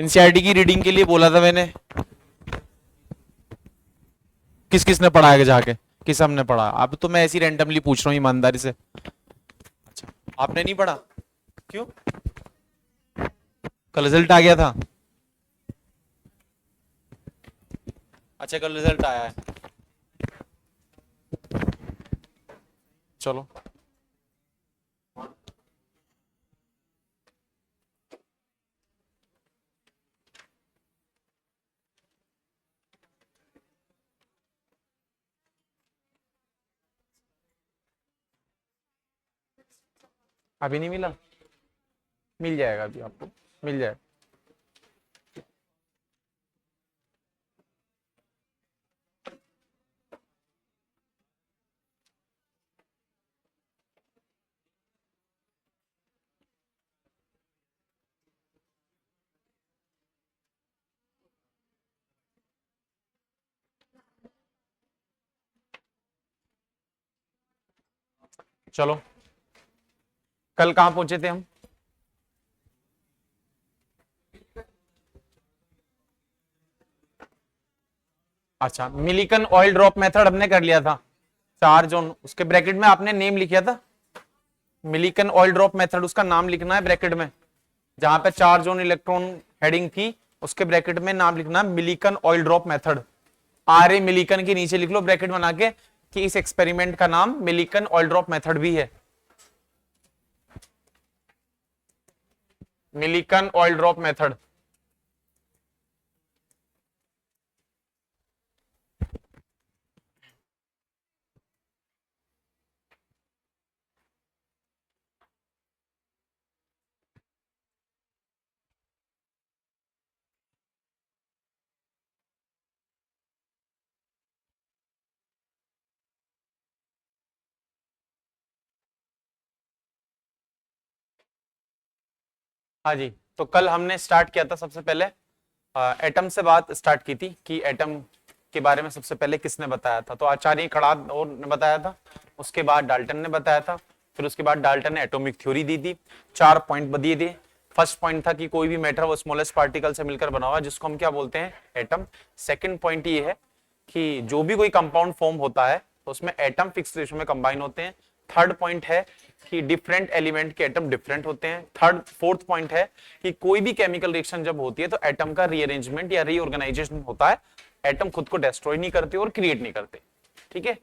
NCERT की reading के लिए बोला था मैंने। किस किस ने पढ़ा है जाके? किस हमने पढ़ा? अब तो मैं ऐसी रैंडमली पूछ रहा हूँ ईमानदारी से। अच्छा, आपने नहीं पढ़ा? क्यों? कल रिजल्ट आ गया था? अच्छा, कल रिजल्ट आया है। चलो। अभी नहीं मिला? मिल जाएगा अभी आपको, मिल जाएगा। चलो, कल कहां पहुंचे थे हम? अच्छा, मिलिकन ऑयल ड्रॉप मेथड हमने कर लिया था। चार जोन, उसके ब्रैकेट में आपने नेम लिखा था। मिलिकन ऑयल ड्रॉप मेथड, उसका नाम लिखना है ब्रैकेट में। जहां पे चार जोन इलेक्ट्रॉन हेडिंग थी, उसके ब्रैकेट में नाम लिखना है Millikan oil drop method. R A Millikan के नीचे लिख लो ब्रैकेट बना के कि इस एक्सपेरिमेंट का नाम मिलिकन ऑयल ड्रॉप मेथड भी है। Millikan oil drop method. हाँ जी, तो कल हमने स्टार्ट किया था सबसे पहले एटम से बात स्टार्ट की थी कि एटम के बारे में सबसे पहले किसने बताया था? तो आचार्य खड़ाद और ने बताया था। उसके बाद डाल्टन ने बताया था। फिर उसके बाद डाल्टन ने एटॉमिक थ्योरी दी थी। 4 पॉइंट दिए थे। फर्स्ट पॉइंट था कि कोई भी मैटर वो स्मॉलेस्ट पार्टिकल से मिलकर बना हुआ है, जिसको हम क्या बोलते हैं? एटम। सेकंड पॉइंट ये है कि जो भी कोई कंपाउंड फॉर्म होता है तो उसमें एटम फिक्स रेशियो में कंबाइन होते हैं। थर्ड पॉइंट है कि डिफरेंट एलिमेंट के एटम डिफरेंट होते हैं। फोर्थ पॉइंट है कि कोई भी केमिकल रिएक्शन जब होती है तो एटम का रीअरेंजमेंट या रीऑर्गेनाइजेशन होता है। एटम खुद को डिस्ट्रॉय नहीं करते और क्रिएट नहीं करते। ठीक है।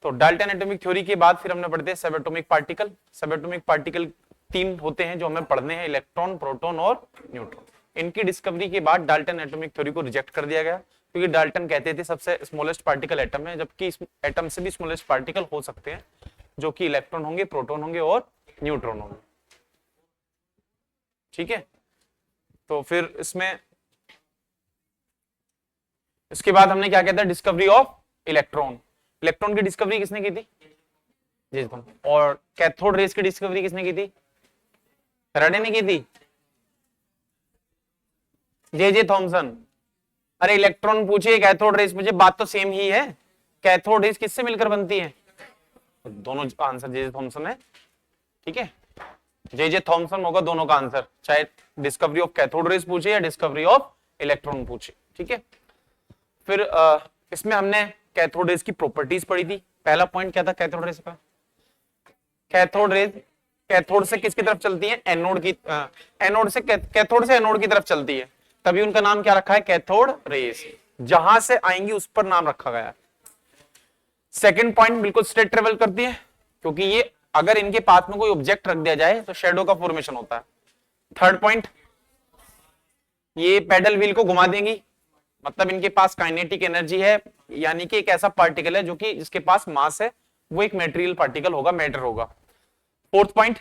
तो डाल्टन एटॉमिक थ्योरी के बाद फिर हमने पढ़ते हैं सब एटॉमिक पार्टिकल। सब एटॉमिक पार्टिकल तीन होते हैं जो हमें पढ़ने हैं, इलेक्ट्रॉन, प्रोटॉन और न्यूट्रॉन। इनकी डिस्कवरी के बाद डाल्टन एटॉमिक थ्योरी को रिजेक्ट कर दिया गया, क्योंकि डाल्टन कहते थे सबसे स्मॉलेस्ट पार्टिकल एटम है, जबकि इस एटम से भी स्मॉलेस्ट पार्टिकल हो सकते हैं, जो कि इलेक्ट्रॉन होंगे, प्रोटॉन होंगे और न्यूट्रॉन होंगे। ठीक है। तो फिर इसके बाद हमने क्या कहता है? Discovery of electron. इलेक्ट्रॉन की डिस्कवरी किसने की थी? जी। और कैथोड रेस की डिस्कवरी किसने की थी? फैराडे ने की थी। J Thomson. अरे इलेक्ट्रॉन पूछिए, कैथोड रेस मुझे, बात तो सेम ही है। कैथोड रेस किससे मिलकर बनती है? दोनों का आंसर जे थॉमसन है। ठीक है, जे थॉमसन होगा दोनों का आंसर, चाहे डिस्कवरी ऑफ कैथोड रेस पूछे या डिस्कवरी ऑफ इलेक्ट्रॉन पूछे। ठीक है। फिर इसमें हमने कैथोड रेस की प्रॉपर्टीज पढ़ी थी। पहला पॉइंट क्या था कैथोड रेस का? कैथोड रेस कैथोड से किसकी तरफ चलती है? एनोड की। एनोड से कैथोड से एनोड की तरफ चलती है, तभी उनका नाम क्या रखा है? Cathode rays. जहां से आएंगी उस पर नाम रखा गया है। सेकंड पॉइंट, बिल्कुल स्ट्रेट ट्रेवल करती है, क्योंकि ये अगर इनके पास में कोई ऑब्जेक्ट रख दिया जाए तो शेडो का फॉर्मेशन होता है। थर्ड पॉइंट, ये पेडल व्हील को घुमा देंगी, मतलब इनके पास काइनेटिक एनर्जी है, यानी कि एक ऐसा पार्टिकल है जो कि जिसके पास मास है, वो एक मेटेरियल पार्टिकल होगा, मैटर होगा। फोर्थ पॉइंट,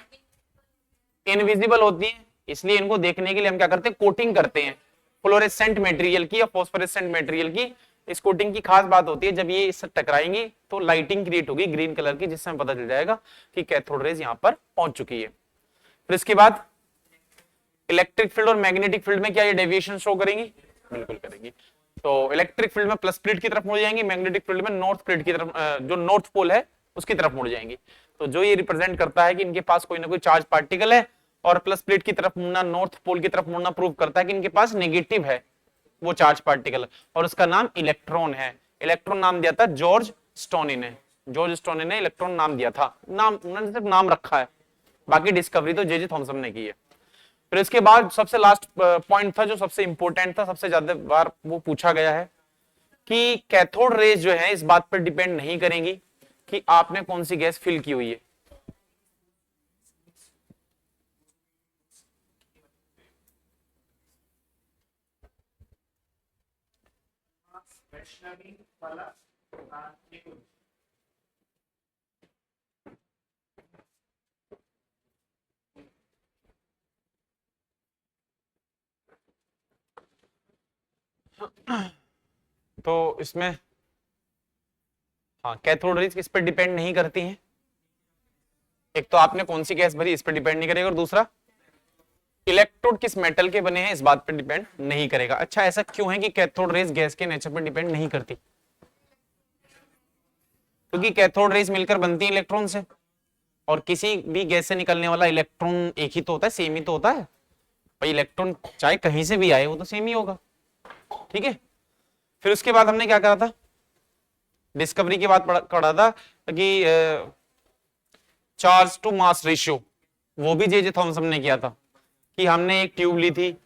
इनविजिबल होती है, इसलिए इनको देखने के लिए हम क्या करते हैं? कोटिंग करते हैं फ्लोरेसेंट मटेरियल की या फॉस्फोरेसेंट मटेरियल की। इस कोटिंग की खास बात होती है, जब ये इससे टकराएंगी तो लाइटिंग क्रिएट होगी ग्रीन कलर की, जिससे हमें पता चल जाएगा कि कैथोड रेज यहां पर पहुंच चुकी है। फिर इसके बाद इलेक्ट्रिक फील्ड और मैग्नेटिक फील्ड में क्या ये डेविएशन शो करेंगी? बिल्कुल करेंगी। तो इलेक्ट्रिक फील्ड में प्लस प्लेट की तरफ मुड़ जाएंगी, मैग्नेटिक फील्ड में नॉर्थ प्लेट की तरफ, जो नॉर्थ पोल है उसकी तरफ मुड़ जाएंगी। तो जो ये रिप्रेजेंट करता है कि इनके पास कोई ना कोई चार्ज पार्टिकल है और प्लस प्लेट की तरफ मुड़ना, नॉर्थ पोल की तरफ मुड़ना प्रूव करता है कि इनके पास नेगेटिव है वो चार्ज पार्टिकल, और उसका नाम इलेक्ट्रॉन है। इलेक्ट्रॉन नाम दिया था जॉर्ज स्टोनी ने। जॉर्ज स्टोनी ने इलेक्ट्रॉन नाम दिया था, नाम उन्होंने सिर्फ नाम रखा है, बाकी डिस्कवरी तो जे थॉमसन ने की है। फिर इसके बाद सबसे लास्ट पॉइंट था जो सबसे इंपॉर्टेंट था, सबसे ज्यादा बार वो पूछा गया है कि कैथोड रेज जो है इस बात पर डिपेंड नहीं करेंगी कि आपने कौन सी गैस फिल की हुई है। तो इसमें हाँ, कैथोड रेज किस पर डिपेंड नहीं करती हैं? एक तो आपने कौन सी गैस भरी इस पर डिपेंड नहीं करेगा, और दूसरा इलेक्ट्रोड किस मेटल के बने हैं इस बात पर डिपेंड नहीं करेगा। अच्छा, ऐसा क्यों है कि कैथोड रेज गैस के नेचर पर डिपेंड नहीं करती? क्योंकि कैथोड रेज मिलकर बनती है इलेक्ट्रॉन से, और किसी भी गैस से निकलने वाला इलेक्ट्रॉन एक ही तो होता है, सेम ही तो होता है भाई। इलेक्ट्रॉन चाहे कहीं से भी आए वो तो सेम ही होगा, ठीक है। फिर उसके बाद हमने क्या करा था, डिस्कवरी की बात पढ़ा था कि चार्ज टू मास रेशियो, वो भी जे थॉमसन ने किया था कि हमने एक ट्यूब ली थी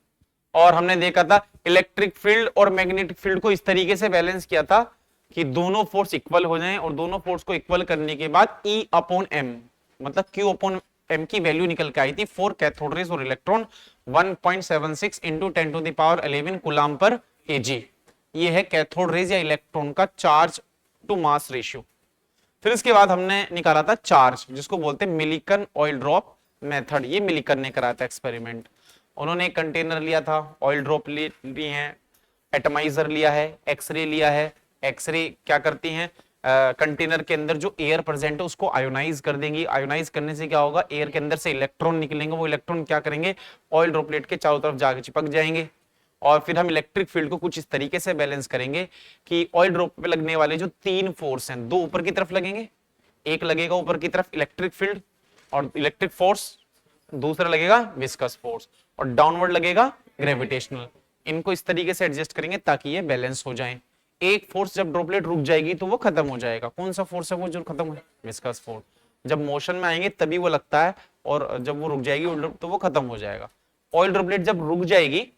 और हमने देखा था इलेक्ट्रिक फील्ड और मैग्नेटिक फील्ड को इस तरीके से बैलेंस किया था कि दोनों फोर्स इक्वल हो जाएं, और दोनों फोर्स को इक्वल करने के बाद E अपॉन M मतलब Q अपॉन M की वैल्यू निकल के आई थी फॉर कैथोड रेज और electron 1.76 into 10 to the power 11 coulomb पर kg। ये है कैथोड रेज या इलेक्ट्रॉन का चार्ज टू मास रेशियो। फिर इसके बाद हमने निकाला था चार्ज, जिसको बोलते हैं मिलिकन ऑयल ड्रॉप मेथड। ये मिलिकन ने कराया था एक्सपेरिमेंट। उन्होंने एक कंटेनर लिया था, ऑयल ड्रॉप लिए हैं, एटमाइजर लिया है, एक्सरे लिया है। एक्सरे क्या करती हैं, कंटेनर के अंदर जो एयर प्रेजेंट है उसको आयोनाइज कर देंगी। आयोनाइज करने से क्या होगा, एयर के अंदर से इलेक्ट्रॉन निकलेंगे, वो इलेक्ट्रॉन क्या करेंगे, ऑयल ड्रॉपलेट के चारों तरफ जाके चिपक जाएंगे। और फिर हम इलेक्ट्रिक फील्ड को कुछ इस तरीके से बैलेंस करेंगे कि ऑयल ड्रॉप पे लगने वाले जो 3 फोर्स हैं, 2 ऊपर की तरफ लगेंगे, एक लगेगा ऊपर की तरफ इलेक्ट्रिक फील्ड और इलेक्ट्रिक फोर्स, दूसरा लगेगा विस्कस फोर्स, और डाउनवर्ड लगेगा ग्रेविटेशनल। इनको इस तरीके से एडजस्ट करेंगे ताकि ये बैलेंस हो जाए। एक फोर्स जब ड्रॉपलेट रुक जाएगी तो वो खत्म हो जाएगा। कौन सा फोर्स है वो जो खत्म है, विस्कस फोर्स। जब मोशन में आएंगे तभी वो लगता है, और जब वो रुक जाएगी तो वो खत्म हो जाएगा। ऑयल ड्रॉपलेट जब रुक जाएगी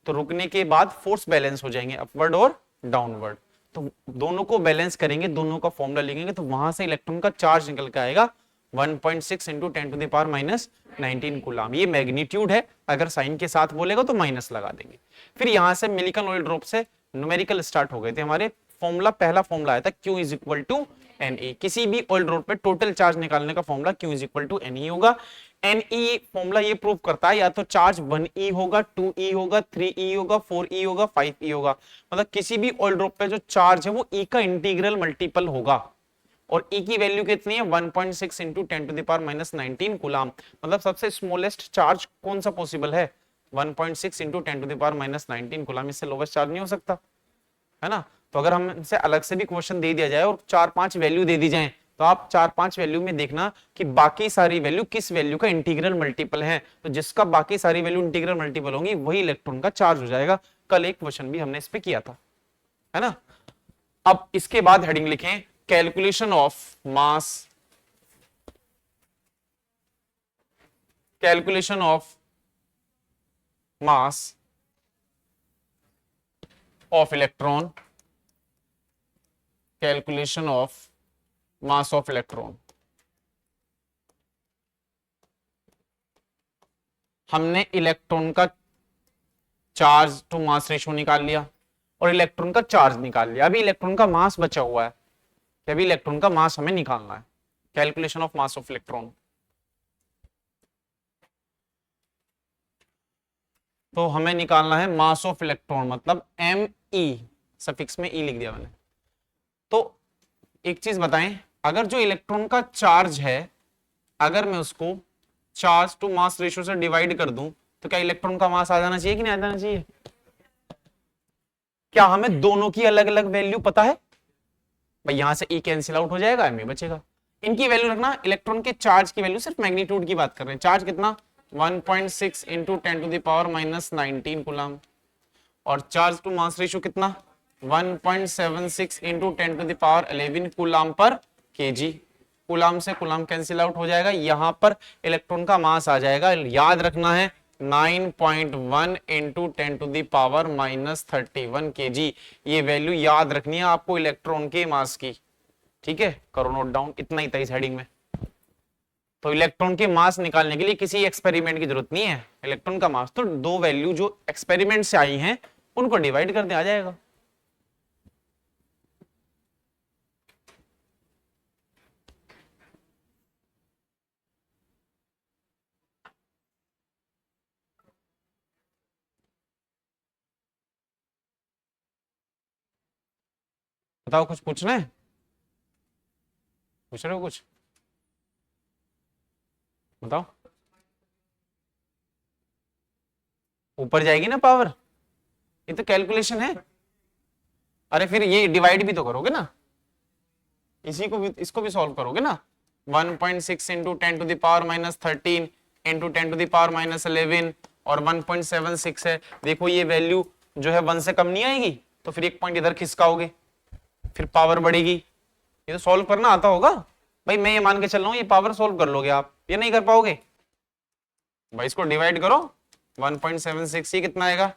तो रुकने के बाद फोर्स बैलेंस हो जाएंगे, अपवर्ड और डाउनवर्ड। तो दोनों को बैलेंस करेंगे, दोनों का फॉर्मूला लिखेंगे, तो वहां से इलेक्ट्रॉन का चार्ज निकल के आएगा 1.6 into 10 to the power -19 coulomb. ये मैग्नीट्यूड है, अगर साइन के साथ बोलेगा तो माइनस लगा देंगे। फिर यहां से मिलिकन ऑयल ड्रॉप से न्यूमेरिकल स्टार्ट हो गए थे हमारे। फॉर्मूला, पहला फॉर्मूला आया था Q is equal to NE। किसी भी ऑयल ड्रॉप पे टोटल चार्ज निकालने का formula Q is equal to NE होगा। NE फॉर्मूला ये प्रूव करता है या तो चार्ज 1E होगा, 2E होगा, 3E होगा, 4E होगा, 5E होगा। मतलब किसी भी ऑयल ड्रॉप पे जो चार्ज है वो E का इंटीग्रल मल्टीपल होगा, और E की वैल्यू कितनी है 1.6 into 10 to the power -19 coulomb. मतलब सबसे स्मॉलेस्ट चार्ज कौन सा पॉसिबल है, 1.6 into 10 to the power -19 coulomb. इससे लोवेस्ट चार्ज नहीं हो सकता, है ना। तो अगर हम इनसे अलग से भी क्वेश्चन दे दिया जाए और 4-5 वैल्यू दे दी जाए, तो आप 4-5 वैल्यू में देखना कि बाकी सारी वैल्यू किस वैल्यू का इंटीग्रल मल्टीपल है। तो जिसका बाकी सारी वैल्यू इंटीग्रल मल्टीपल होंगी वही इलेक्ट्रॉन का चार्ज हो जाएगा। कल एक क्वेश्चन भी हमने इस पे किया था, है ना। अब इसके बाद हेडिंग लिखें calculation of mass, calculation of mass of electron, calculation of mass of electron. हमने इलेक्ट्रॉन का चार्ज टू मास रेशियो निकाल लिया और इलेक्ट्रॉन का चार्ज निकाल लिया। अभी इलेक्ट्रॉन का मास बचा हुआ है कि अभी इलेक्ट्रॉन का मास हमें निकालना है। Calculation of mass of electron, तो हमें निकालना है मास ऑफ इलेक्ट्रॉन, मतलब ME, सफिक्स में E लिख दिया मैंने। तो एक चीज बताएं, अगर जो इलेक्ट्रॉन का चार्ज है, अगर मैं उसको चार्ज टू मास रेशियो से डिवाइड कर दूं, तो क्या इलेक्ट्रॉन का मास आ जाना चाहिए कि नहीं आ जाना चाहिए? क्या हमें दोनों की अलग अलग वैल्यू पता है? भाई यहां से E कैंसिल आउट हो जाएगा, ME बचेगा। इनकी वैल्यू रखना, इलेक्ट्रॉन के चार्ज की वैल्यू, सिर्फ मैग्नीट्यूड की बात कर रहे हैं। चार्ज कितना 1.6 इंटू 10⁻⁻19 कूलम। और चार्ज टू मास रेशियो कितना 1.76 इंटू 10⁻11 कूलम पर केजी। कूलम से कूलम कैंसिल आउट हो जाएगा, यहां पर इलेक्ट्रॉन का मास आ जाएगा, याद रखना है 9.1 इंटू 10⁻31 केजी। ये वैल्यू याद रखनी है आपको इलेक्ट्रॉन के मास की, ठीक है, करो नोट डाउन, इतना ही था इस हेडिंग में। तो इलेक्ट्रॉन के मास निकालने के लिए किसी एक्सपेरिमेंट की जरूरत नहीं है, इलेक्ट्रॉन का मास तो दो वैल्यू जो एक्सपेरिमेंट से आई हैं उनको डिवाइड कर दे आ जाएगा। बताओ कुछ पूछना है, पूछ रहे हो कुछ, बताओ। ऊपर जाएगी ना पावर, ये तो कैलकुलेशन है। अरे फिर ये डिवाइड भी तो करोगे ना, इसी को भी, इसको भी सॉल्व करोगे ना। 1.6 इंटू 10⁻13 इंटू 10⁻11 और 1.76 है। देखो ये वैल्यू जो है 1 से कम नहीं आएगी, तो फिर एक पॉइंट इधर खिसकाओगे, फिर पावर बढ़ेगी। ये तो सॉल्व करना आता होगा भाई, मैं ये मान के चल रहा हूँ ये पावर सॉल्व कर लोगे आप, ये नहीं कर पाओगे भाई। इसको डिवाइड करो 1.76, ये कितना आएगा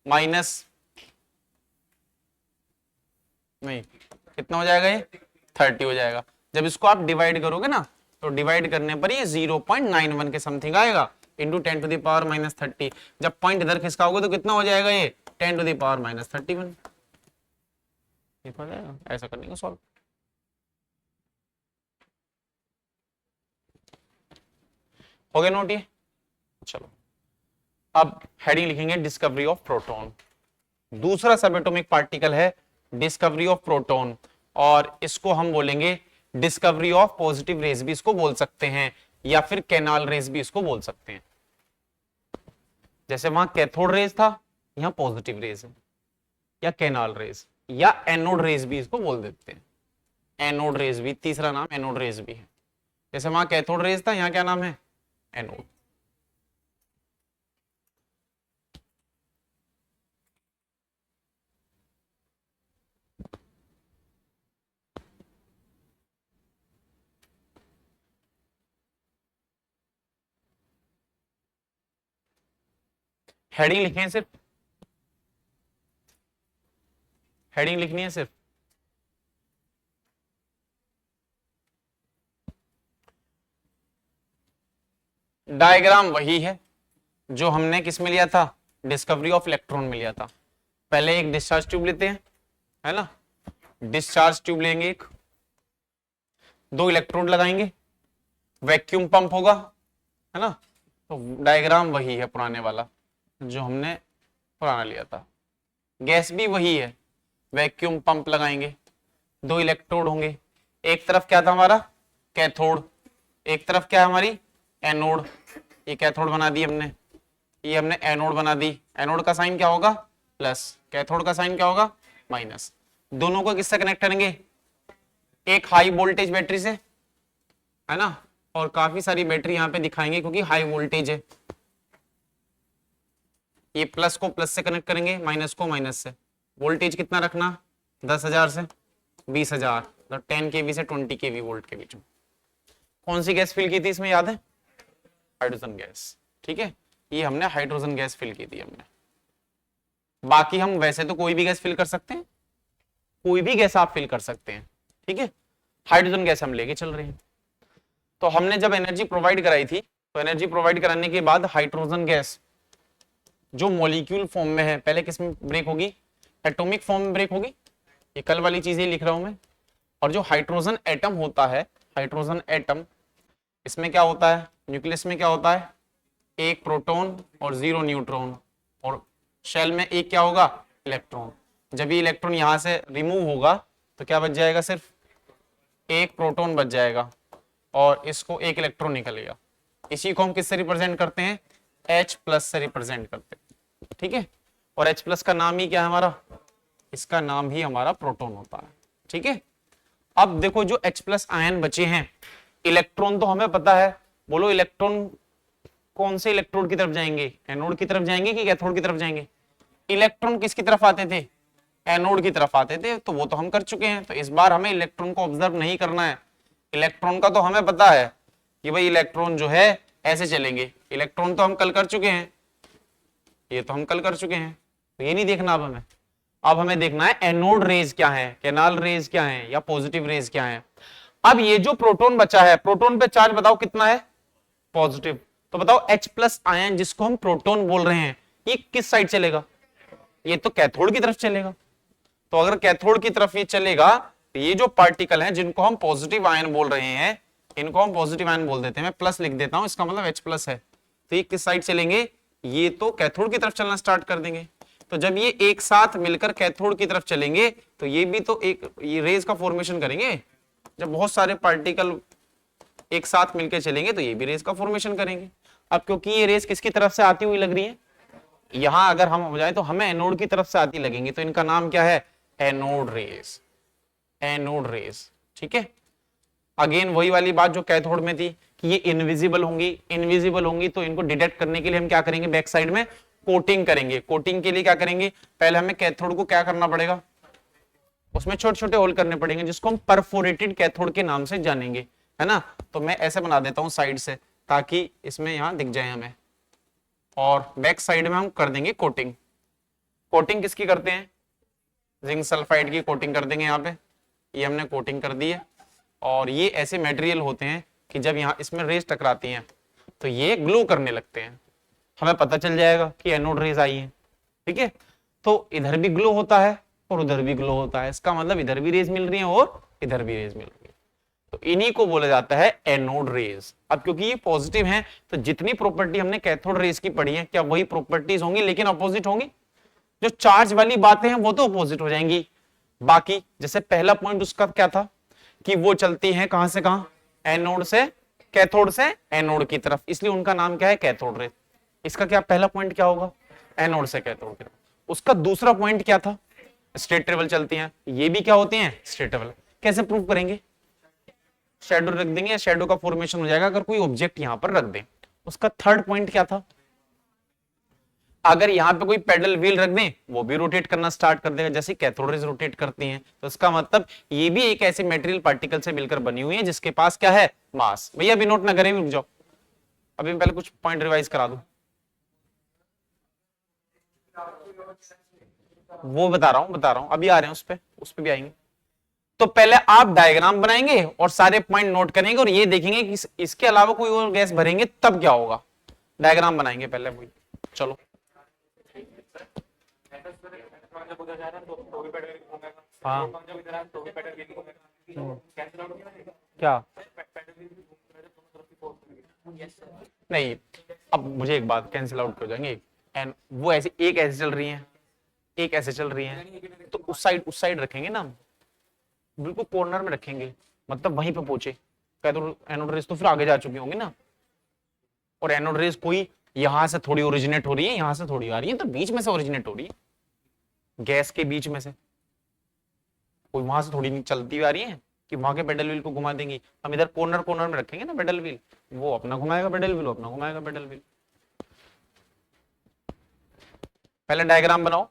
माइनस, नहीं कितना हो जाएगा, ये 30 हो जाएगा। जब इसको आप डिवाइड करोगे ना, तो डिवाइड करने पर ये 0.91 के समथिंग आएगा इंटू 10⁻30। जब पॉइंट इधर खिसकाओगे तो कितना हो जाएगा, ये 10⁻31। ये हो जाएगा, ऐसा करने का सॉल्व। हो गया नोट ये, चलो अब हेडिंग लिखेंगे डिस्कवरी ऑफ प्रोटॉन। दूसरा सब एटॉमिक पार्टिकल है डिस्कवरी ऑफ प्रोटॉन, और इसको हम बोलेंगे डिस्कवरी ऑफ पॉजिटिव रेज भी इसको बोल सकते हैं, या फिर कैनाल रेज भी इसको बोल सकते हैं। जैसे वहां कैथोड रेज था, यहां पॉजिटिव रेज है, या कैनाल रेज या एनोड रेज भी इसको बोल देते हैं। एनोड रेज भी तीसरा नाम एनोड रेज भी है। जैसे वहां कैथोड रेज था, यहां क्या नाम है, एनोड। हेडिंग लिखे हैं सिर्फ, हेडिंग लिखनी है सिर्फ। डायग्राम वही है जो हमने किस में लिया था, डिस्कवरी ऑफ इलेक्ट्रॉन में लिया था। पहले एक डिस्चार्ज ट्यूब लेते हैं, है ना, डिस्चार्ज ट्यूब लेंगे, एक दो इलेक्ट्रोड लगाएंगे, वैक्यूम पंप होगा, है ना। तो डायग्राम वही है पुराने वाला जो हमने पुराना लिया था। गैस भी वही है, वैक्यूम पंप लगाएंगे, दो इलेक्ट्रोड होंगे, एक तरफ क्या था हमारा कैथोड, एक तरफ क्या है हमारी एनोड। ये कैथोड बना दी हमने, ये हमने एनोड बना दी। एनोड का साइन क्या होगा प्लस, कैथोड का साइन क्या होगा माइनस। दोनों को किससे कनेक्ट करेंगे, एक हाई वोल्टेज बैटरी से, है ना, और काफी सारी बैटरी यहां पे दिखाएंगे क्योंकि हाई वोल्टेज है। ये प्लस को प्लस से कनेक्ट करेंगे, माइनस को माइनस से। वोल्टेज कितना रखना 10,000 से 20,000, तो 10 kV से 20 kV वोल्ट के बीच में। कौन सी गैस फिल की थी इसमें याद है, हाइड्रोजन गैस, ठीक है, ये हमने हाइड्रोजन गैस फिल की थी हमने। बाकी हम वैसे तो कोई भी गैस फिल कर सकते हैं, कोई भी गैस आप फिल कर सकते हैं, ठीक है, हाइड्रोजन गैस हम लेके चल रहे हैं। तो हमने जब एनर्जी प्रोवाइड कराई थी, तो एनर्जी प्रोवाइड कराने के बाद हाइड्रोजन गैस जो मॉलिक्यूल फॉर्म में है, पहले किस में ब्रेक होगी, एटॉमिक फॉर्म में ब्रेक होगी। ये कल वाली चीजें लिख रहा हूं मैं। और जो हाइड्रोजन एटम होता है, हाइड्रोजन एटम, इसमें क्या होता है, न्यूक्लियस में क्या होता है, एक प्रोटॉन और 0 न्यूट्रॉन, और शेल में एक क्या होगा इलेक्ट्रॉन। जब ये इलेक्ट्रॉन यहां से रिमूव होगा तो क्या बच जाएगा, सिर्फ एक प्रोटॉन बच जाएगा और इसको एक इलेक्ट्रॉन निकलेगा। इसी को हम किससे रिप्रेजेंट करते हैं, H+ से रिप्रेजेंट करते हैं, ठीक है। और H+ का नाम ही क्या है हमारा, इसका नाम ही हमारा प्रोटॉन होता है, ठीक है। अब देखो जो H+ आयन बचे हैं, इलेक्ट्रॉन तो हमें पता है, बोलो इलेक्ट्रॉन कौन से इलेक्ट्रोड की तरफ जाएंगे, एनोड की तरफ जाएंगे कि कैथोड की तरफ जाएंगे? इलेक्ट्रॉन किसकी तरफ आते थे, एनोड की तरफ आते थे, तो वो तो हम कर चुके हैं। तो इस बार हमें इलेक्ट्रॉन को ऑब्जर्व नहीं करना है। इलेक्ट्रॉन का तो हमें पता है कि भाई इलेक्ट्रॉन जो है ऐसे चलेंगे, इलेक्ट्रॉन तो हम कल कर चुके हैं, ये तो हम कल कर चुके हैं, तो ये नहीं देखना अब हमें। अब हमें देखना है एनोड रेज क्या है, कैनाल रेज क्या है, या पॉजिटिव रेज क्या है। अब ये जो प्रोटॉन बचा है, प्रोटॉन पे चार्ज बताओ कितना है, पॉजिटिव। तो बताओ H प्लस आयन जिसको हम प्रोटॉन बोल रहे हैं, ये किस साइड चलेगा, ये तो कैथोड की तरफ चलेगा। तो अगर कैथोड की तरफ ये चलेगा तो ये जो पार्टिकल हैं जिनको हम पॉजिटिव आयन बोल रहे हैं, इनको हम पॉजिटिव आयन बोल देते हैं, मैं प्लस लिख देता हूं, इसका मतलब H प्लस है। तो ये किस साइड चलेंगे, ये तो कैथोड की तरफ चलना स्टार्ट कर देंगे। तो जब ये एक साथ मिलकर कैथोड की तरफ चलेंगे तो ये भी तो एक ये रेज का फॉर्मेशन करेंगे। जब बहुत सारे पार्टिकल एक साथ मिलकर चलेंगे तो ये भी रेज का फॉर्मेशन करेंगे। अब क्योंकि ये रेज किसकी तरफ से आती हुई लग रही है, यहां अगर हम हो जाए तो हमें एनोड की तरफ से आती लगेंगी, तो इनका नाम क्या है, एनोड रेज, एनोड रेज। ठीक है, अगेन वही वाली बात जो कैथोड में थी कि ये इनविजिबल होंगी, इनविजिबल होंगी तो इनको डिटेक्ट करने के लिए हम क्या करेंगे, बैक साइड में कोटिंग करेंगे। कोटिंग के लिए क्या करेंगे, पहले हमें कैथोड को क्या करना पड़ेगा, उसमें छोटे छोटे होल करने पड़ेंगे जिसको हम परफोरेटेड कैथोड के नाम से जानेंगे, है ना। तो मैं ऐसे बना देता हूं साइड से ताकि इसमें यहां दिख जाए हमें, और बैक साइड में हम कर देंगे कोटिंग। कोटिंग किसकी करते हैं, जिंक सल्फाइड की कोटिंग कर देंगे। यहाँ पे ये हमने कोटिंग कर दी है, और ये ऐसे मटेरियल होते हैं कि जब यहाँ इसमें रेज टकराती हैं तो ये ग्लो करने लगते हैं, हमें पता चल जाएगा कि एनोड रेज आई है। ठीक है, तो इधर भी ग्लो होता है और उधर भी ग्लो होता है, इसका मतलब इधर भी रेज मिल रही है और इधर भी रेज मिल रही है, तो इन्हीं को बोला जाता है एनोड रेज। अब क्योंकि ये पॉजिटिव हैं तो जितनी प्रॉपर्टी हमने कैथोड रेज की पढ़ी है, क्या वही प्रॉपर्टीज होंगी लेकिन अपोजिट होंगी, जो चार्ज वाली बातें हैं वो तो अपोजिट हो जाएंगी। बाकी जैसे पहला पॉइंट उसका क्या था कि वो चलती हैं कहां से कहां, एनोड से कैथोड से एनोड की तरफ, इसलिए उनका नाम क्या है, कैथोड रेज। इसका क्या पहला पॉइंट क्या होगा, एनोड से कैथोड की तरफ। उसका दूसरा पॉइंट क्या था, स्ट्रेट ट्रेवल चलती हैं, ये भी क्या होती हैं, स्ट्रेट ट्रेवल। कैसे प्रूव करेंगे, शैडो रख देंगे या शैडो का फॉर्मेशन हो जाएगा अगर कोई ऑब्जेक्ट यहां पर रख दें। उसका थर्ड पॉइंट क्या था, अगर यहाँ पे कोई पेडल व्हील रख दें वो भी रोटेट करना स्टार्ट कर देगा, जैसे कैथोड रेज रोटेट करती हैं। तो इसका मतलब ये भी एक ऐसे मटेरियल पार्टिकल से मिलकर बनी हुई है जिसके पास क्या है, मास। भैया अभी नोट ना करें, रुक जाओ, अभी पहले कुछ पॉइंट रिवाइज करा दूं, वो बता रहा हूं, अभी आ रहे हैं उस पे भी आएंगे। तो पहले आप डायग्राम बनाएंगे और सारे पॉइंट नोट करेंगे और ये देखेंगे कि इसके अलावा कोई और गैस भरेंगे तब क्या होगा। डायग्राम बनाएंगे पहले वही, चलो। हाँ क्या नहीं, अब मुझे एक बात कैंसिल आउट हो जाएंगे, एंड वो ऐसे एक ऐसे चल रही है, एक ऐसे चल रही है, तो उस साइड रखेंगे ना, बिल्कुल कॉर्नर में रखेंगे, मतलब वहीं पे पहुंचे। कैथोड एनोड रेज तो फिर आगे जा चुकी होंगी ना, और एनोड रेज कोई यहां से थोड़ी ओरिजिनेट हो रही है, यहां से थोड़ी आ रही है, तो बीच में से ओरिजिनेट हो रही है, गैस के बीच में से, कोई वहां से थोड़ी चलती हुई आ रही है कि वहां के पेडल व्हील को घुमा देंगी। हम इधर कॉर्नर में रखेंगे ना पेडल व्हील, वो अपना घुमाएगा पेडल व्हील, वो अपना घुमाएगा पेडल व्हील। पहले डायग्राम बनाओ,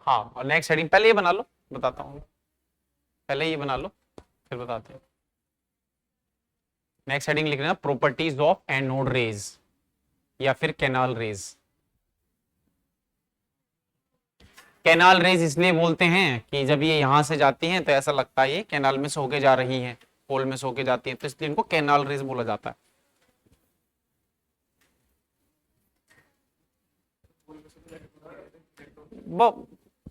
हाँ, और नेक्स्ट हेडिंग पहले ये बना लो, बताता हूँ, पहले ये बना लो फिर बताते हैं। नेक्स्ट हेडिंग लिख लेना, प्रॉपर्टीज ऑफ एनोड रेज या फिर कैनाल रेज। कैनाल रेज इसलिए बोलते हैं कि जब ये यहां से जाती हैं तो ऐसा लगता है ये कैनाल में से होके जा रही हैं, पोल में से होके जाती हैं, तो इसलिए इनको कैनाल रेज बोला जाता है। वो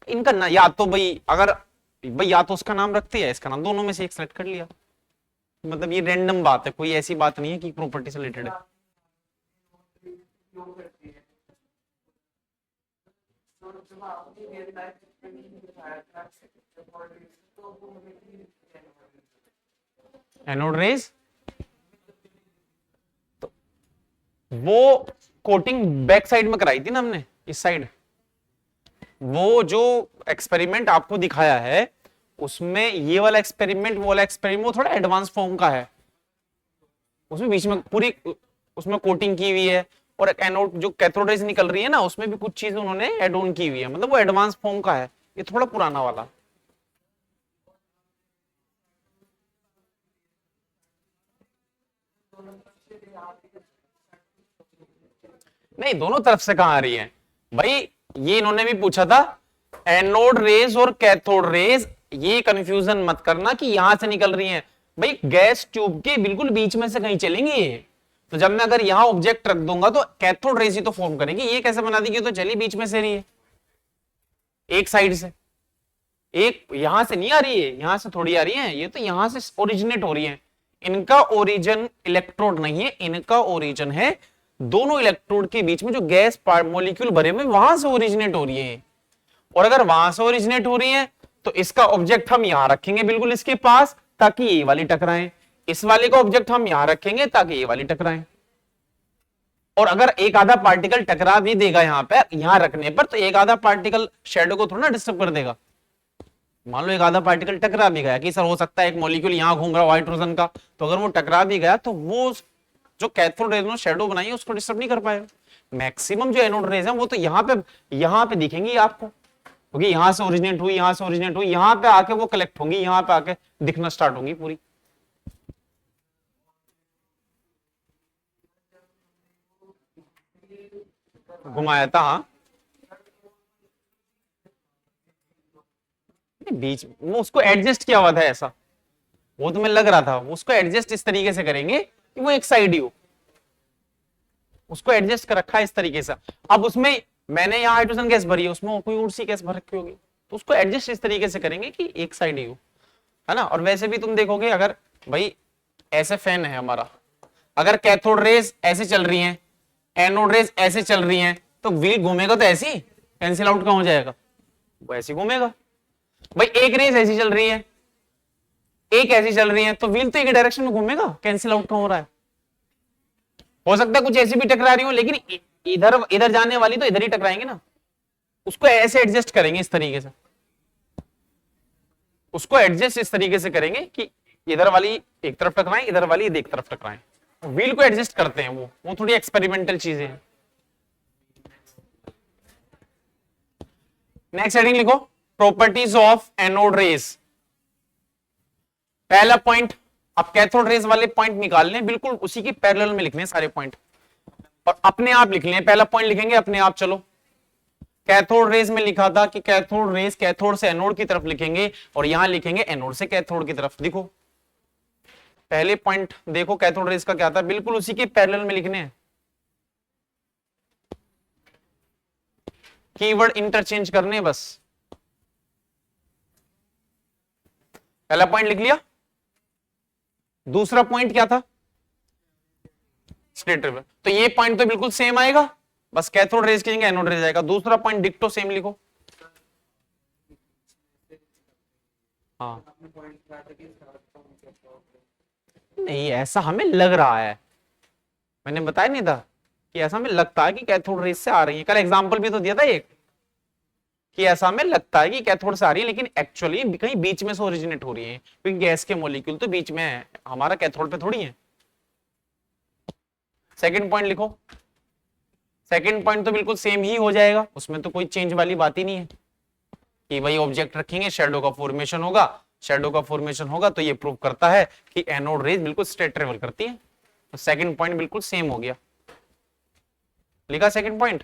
इनका ना, या तो भाई अगर भाई या तो उसका नाम रखते हैं इसका नाम, दोनों में से एक सेलेक्ट कर लिया, मतलब ये रैंडम बात है, कोई ऐसी बात नहीं है कि प्रॉपर्टी से रिलेटेड है। एनोड रेज तो वो कोटिंग बैक साइड में कराई थी ना हमने, इस साइड। वो जो एक्सपेरिमेंट आपको दिखाया है उसमें ये वाला एक्सपेरिमेंट, वो वाला एक्सपेरिमेंट वो थोड़ा एडवांस फॉर्म का है। उसमें बीच में पूरी उसमें कोटिंग की हुई है, और एनोड जो कैथोड रेज निकल रही है ना उसमें भी कुछ चीज उन्होंने एड ऑन की हुई है, मतलब वो एडवांस फॉर्म का है, ये थोड़ा पुराना वाला। नहीं, दोनों तरफ से कहां आ रही है भाई, ये इन्होंने भी पूछा था। एनोड रेज और कैथोड रेज, ये कंफ्यूजन मत करना कि यहां से निकल रही है भाई, गैस ट्यूब के बिल्कुल बीच में से कहीं चलेंगे ये। तो जब मैं अगर यहां ऑब्जेक्ट रख दूंगा तो कैथोड रेज ही तो फॉर्म करेंगे, ये कैसे बना दी, तो चली बीच में से रही है, एक साइड से, एक यहां से नहीं आ रही है, यहां से थोड़ी आ रही है, ये तो यहां से ओरिजिनेट हो रही है। इनका ओरिजिन इलेक्ट्रोड नहीं है, इनका ओरिजिन है दोनों इलेक्ट्रोड के बीच में जो गैस मॉलिक्यूल भरे हुए वहां से ओरिजिनेट हो रही है। और अगर वहां से ओरिजिनेट हो रही है तो इसका ऑब्जेक्ट हम यहां रखेंगे बिल्कुल इसके पास, ताकि ये वाली टकराए, इस वाले का ऑब्जेक्ट हम यहां रखेंगे ताकि ये वाली टकराए। और अगर एक आधा पार्टिकल टकरा भी देगा यहां पे, यहां रखने पर, तो एक आधा पार्टिकल शेडो को थोड़ा ना डिस्टर्ब कर देगा। मान लो एक आधा पार्टिकल टकरा भी गया, कि सर हो सकता है एक मॉलिक्यूल यहां घूम रहा है हाइड्रोजन का, तो अगर वो टकरा भी गया तो वो जो कैथोड रेज में शेडो बनाई है उसको डिस्टर्ब नहीं कर पाएगा। मैक्सिमम जो एनोड रेज है वो तो यहां पे दिखेंगी आपको, क्योंकि यहां से ओरिजिनेट हुई, यहां से ओरिजिनेट हुई, यहां पे आके वो कलेक्ट होंगी, यहां पे आके दिखना स्टार्ट होंगी पूरी। घुमाया था, हाँ बीच वो उसको एडजस्ट किया हुआ था ऐसा, वो तुम्हें लग रहा था, उसको एडजस्ट इस तरीके से करेंगे कि वो एक साइड ही हो, उसको एडजस्ट कर रखा है इस तरीके से। अब उसमें मैंने यहाँ हाइड्रोजन गैस भरी है, उसमें कोई और सी गैस भर रखी होगी, तो उसको एडजस्ट इस तरीके से करेंगे कि एक साइड ही हो, है ना। और वैसे भी तुम देखोगे, अगर भाई ऐसे फैन है हमारा, अगर कैथोड रेज ऐसे चल रही हैं, एनोड रेज ऐसे चल रही हैं, तो व्हील घूमेगा तो ऐसी कैंसिल आउट कहां हो जाएगा, वो ऐसे घूमेगा। भाई एक रेस ऐसी चल रही है, एक ऐसी चल रही है, तो व्हील तो एक डायरेक्शन में घूमेगा, कैंसिल आउट कहां हो रहा है। हो सकता है कुछ ऐसी भी टकरा रही हो, लेकिन इधर इधर जाने वाली तो इधर ही टकराएंगे ना, उसको ऐसे एडजस्ट करेंगे इस तरीके से, उसको एडजस्ट इस तरीके से करेंगे कि इधर वाली एक तरफ टकराएं, इधर वाली एक तरफ टकराएं, व्हील को एडजस्ट करते हैं, वो थोड़ी एक्सपेरिमेंटल चीजें हैं। नेक्स्ट हेडिंग लिखो, प्रॉपर्टीज ऑफ एनोड रेज। पहला पॉइंट, अब कैथोड रेज वाले पॉइंट निकालने, बिल्कुल उसी की पैरेलल में लिखने सारे पॉइंट, और अपने आप लिख लें, पहला पॉइंट लिखेंगे अपने आप। चलो, कैथोड रेज में लिखा था कि कैथोड रेज कैथोड से एनोड की तरफ लिखेंगे, और यहां लिखेंगे एनोड से कैथोड की तरफ। देखो पहले पॉइंट देखो कैथोड रेज का क्या था, बिल्कुल उसी के पैरेलल में लिखने हैं, कीवर्ड इंटरचेंज करने बस। पहला पॉइंट लिख लिया, दूसरा पॉइंट क्या था, स्ट्रेट रिवर, तो ये पॉइंट तो बिल्कुल सेम आएगा, बस कैथोड रेज की जगह एनोड रेज आएगा। दूसरा पॉइंट डिक्टो सेम लिखो। हाँ नहीं, ऐसा हमें लग रहा है, मैंने बताया नहीं था कि ऐसा हमें लगता है कि कैथोड रेज से आ रही है, कल एग्जांपल भी तो दिया था एक, कि ऐसा हमें लगता है कि कैथोड से आ रही है, लेकिन एक्चुअली कहीं बीच में से ओरिजिनेट हो रही है, क्योंकि गैस के मॉलिक्यूल तो बीच में है, हमारा कैथोड पे थोड़ी है। सेकंड पॉइंट लिखो, सेकंड पॉइंट तो बिल्कुल सेम ही हो जाएगा, उसमें तो कोई चेंज वाली बात ही नहीं है, कि भाई ऑब्जेक्ट रखेंगे, शेडो का फॉर्मेशन होगा, शेडो का फॉर्मेशन होगा, तो ये प्रूव करता है कि एनोड रेज बिल्कुल स्ट्रेट ट्रेवल करती है, तो सेकंड पॉइंट बिल्कुल सेम हो गया, लिखा सेकंड पॉइंट।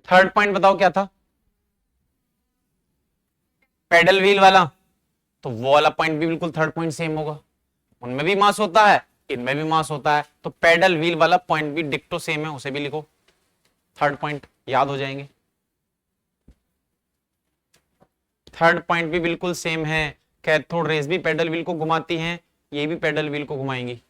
थर्ड पॉइंट बताओ क्या था, पेडल व्हील वाला, तो वो वाला पॉइंट भी बिल्कुल थर्ड पॉइंट सेम होगा, उनमें भी मास होता है, इनमें भी मास होता है, तो पेडल व्हील वाला पॉइंट भी डिक्टो सेम है, उसे भी लिखो। थर्ड पॉइंट याद हो जाएंगे। थर्ड पॉइंट भी बिल्कुल सेम है, कैथोड रेज भी पेडल व्हील को घुमाती हैं, ये भी पेडल व्हील को घुमाएंगी।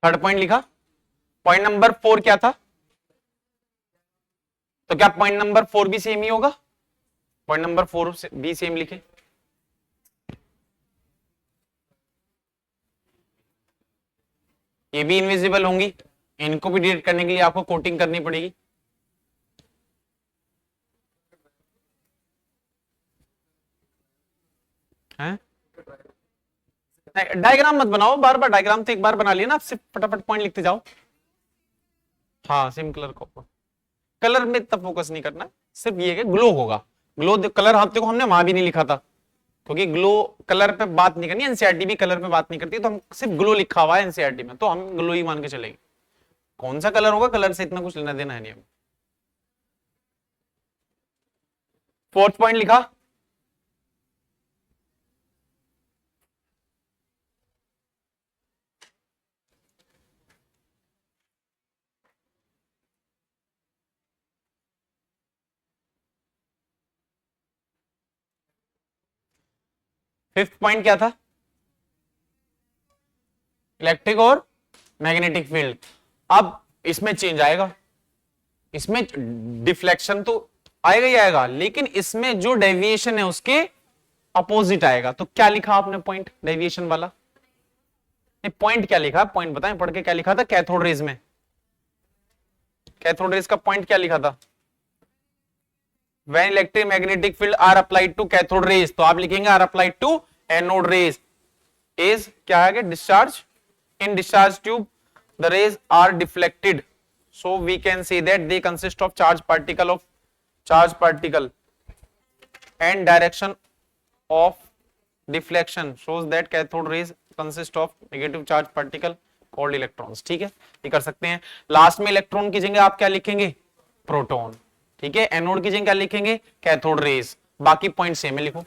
थर्ड पॉइंट लिखा। पॉइंट नंबर 4 क्या था? तो क्या पॉइंट नंबर 4 भी सेम ही होगा? पॉइंट नंबर 4 भी सेम लिखे। ये भी इनविजिबल होंगी, इनको भी डिलीट करने के लिए आपको कोटिंग करनी पड़ेगी। हैं? डायग्राम मत बनाओ बार बार, डायग्राम तो एक बार बना लिया ना, आप सिर्फ फटाफट पॉइंट लिखते जाओ। हाँ सेम कलर को, कलर में इतना फोकस नहीं करना, सिर्फ ये कि ग्लो होगा। ग्लो कलर हफ्ते को हमने वहां भी नहीं लिखा था, क्योंकि ग्लो कलर पे बात नहीं करनी, एनसीईआरटी भी कलर पे बात नहीं करती, तो हम सिर्फ ग्लो लिखा हुआ है एनसीईआरटी में, तो हम ग्लो ही मान के चलेंगे। कौन सा कलर होगा, कलर से इतना कुछ लेना देना है नहीं हमें। फोर्थ पॉइंट लिखा। फिफ्थ पॉइंट क्या था? इलेक्ट्रिक और मैग्नेटिक फील्ड। अब इसमें चेंज आएगा, इसमें डिफ्लेक्शन तो आएगा ही आएगा, लेकिन इसमें जो डेविएशन है उसके अपोजिट आएगा। तो क्या लिखा आपने पॉइंट डेविएशन वाला? नहीं, पॉइंट क्या लिखा, पॉइंट बताएं पढ़ के, क्या लिखा था कैथोड रेज में? कैथोड रेज का पॉइंट क्या लिखा था? When electric magnetic field are applied to cathode rays, तो आप लिखेंगे are applied to anode rays is क्या है? Discharge in discharge tube the rays are deflected, so we can say that they consist of charge particle and direction of deflection shows that cathode rays consist of negative charge particle called electrons। ठीक है, ये कर सकते हैं। Last में electron की जगह आप क्या लिखेंगे? प्रोटॉन। ठीक है, एनोड की जगह क्या लिखेंगे? Cathode rays. बाकी पॉइंट सेम है, लिखो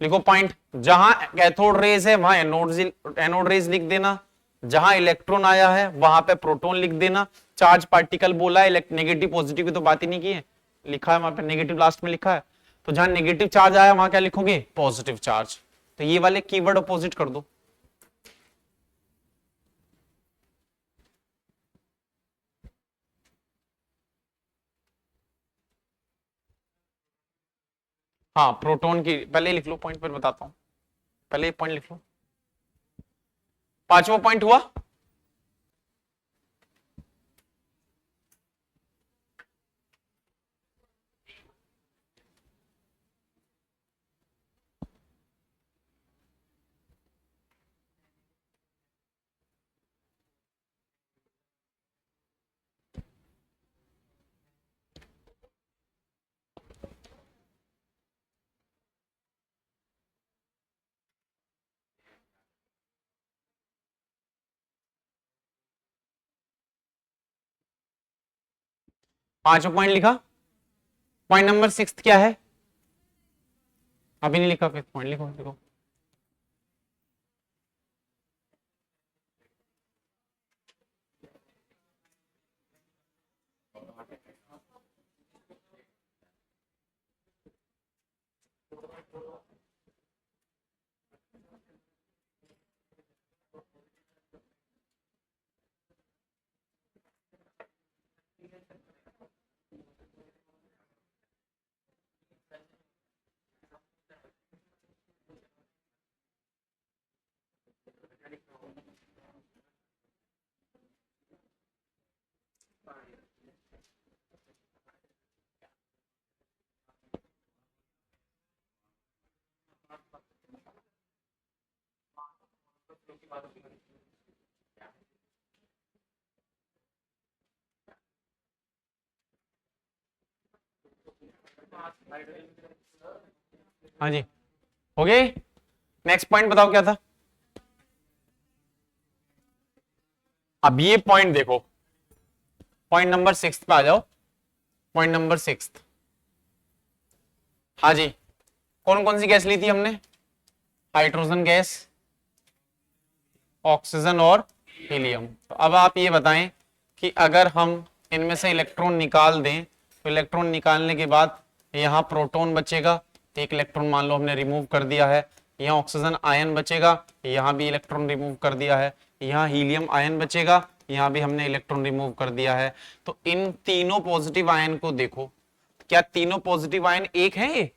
लिखो पॉइंट। जहां कैथोड रेज है वहां एनोड रेज लिख देना, जहां इलेक्ट्रॉन आया है वहां पे प्रोटॉन लिख देना। चार्ज पार्टिकल बोला है, नेगेटिव पॉजिटिव की तो बात ही नहीं की है, लिखा है वहां पे नेगेटिव लास्ट में लिखा है, तो जहां नेगेटिव चार्ज आया वहां क्या लिखोगे? Positive charge. तो ये वाले कीवर्ड अपोजिट कर दो। हाँ प्रोटॉन की पहले लिख लो पॉइंट, फिर बताता हूं। पहले पॉइंट लिख लो। पांचवा पॉइंट हुआ। 5वां पॉइंट लिखा। पॉइंट नंबर 6 क्या है? अभी नहीं लिखा, फिर पॉइंट लिखो लिखो। हाँ जी, हो गई। नेक्स्ट पॉइंट बताओ क्या था। अब ये पॉइंट देखो, पॉइंट नंबर 6 पे आ जाओ। पॉइंट नंबर 6, हाँ जी, कौन कौन सी गैस ली थी हमने? हाइड्रोजन गैस, ऑक्सीजन और हीलियम। तो अब आप ये बताएं कि अगर हम इनमें से इलेक्ट्रॉन निकाल दें तो इलेक्ट्रॉन निकालने के बाद यहाँ प्रोटॉन बचेगा, एक इलेक्ट्रॉन मान लो हमने रिमूव कर दिया है, यहाँ ऑक्सीजन आयन बचेगा, यहाँ भी इलेक्ट्रॉन रिमूव कर दिया है, यहाँ हीलियम आयन बचेगा, यहाँ भी हमने इलेक्ट्रॉन रिमूव कर दिया है। तो इन तीनों पॉजिटिव आयन को देखो, क्या तीनों पॉजिटिव आयन एक है ये?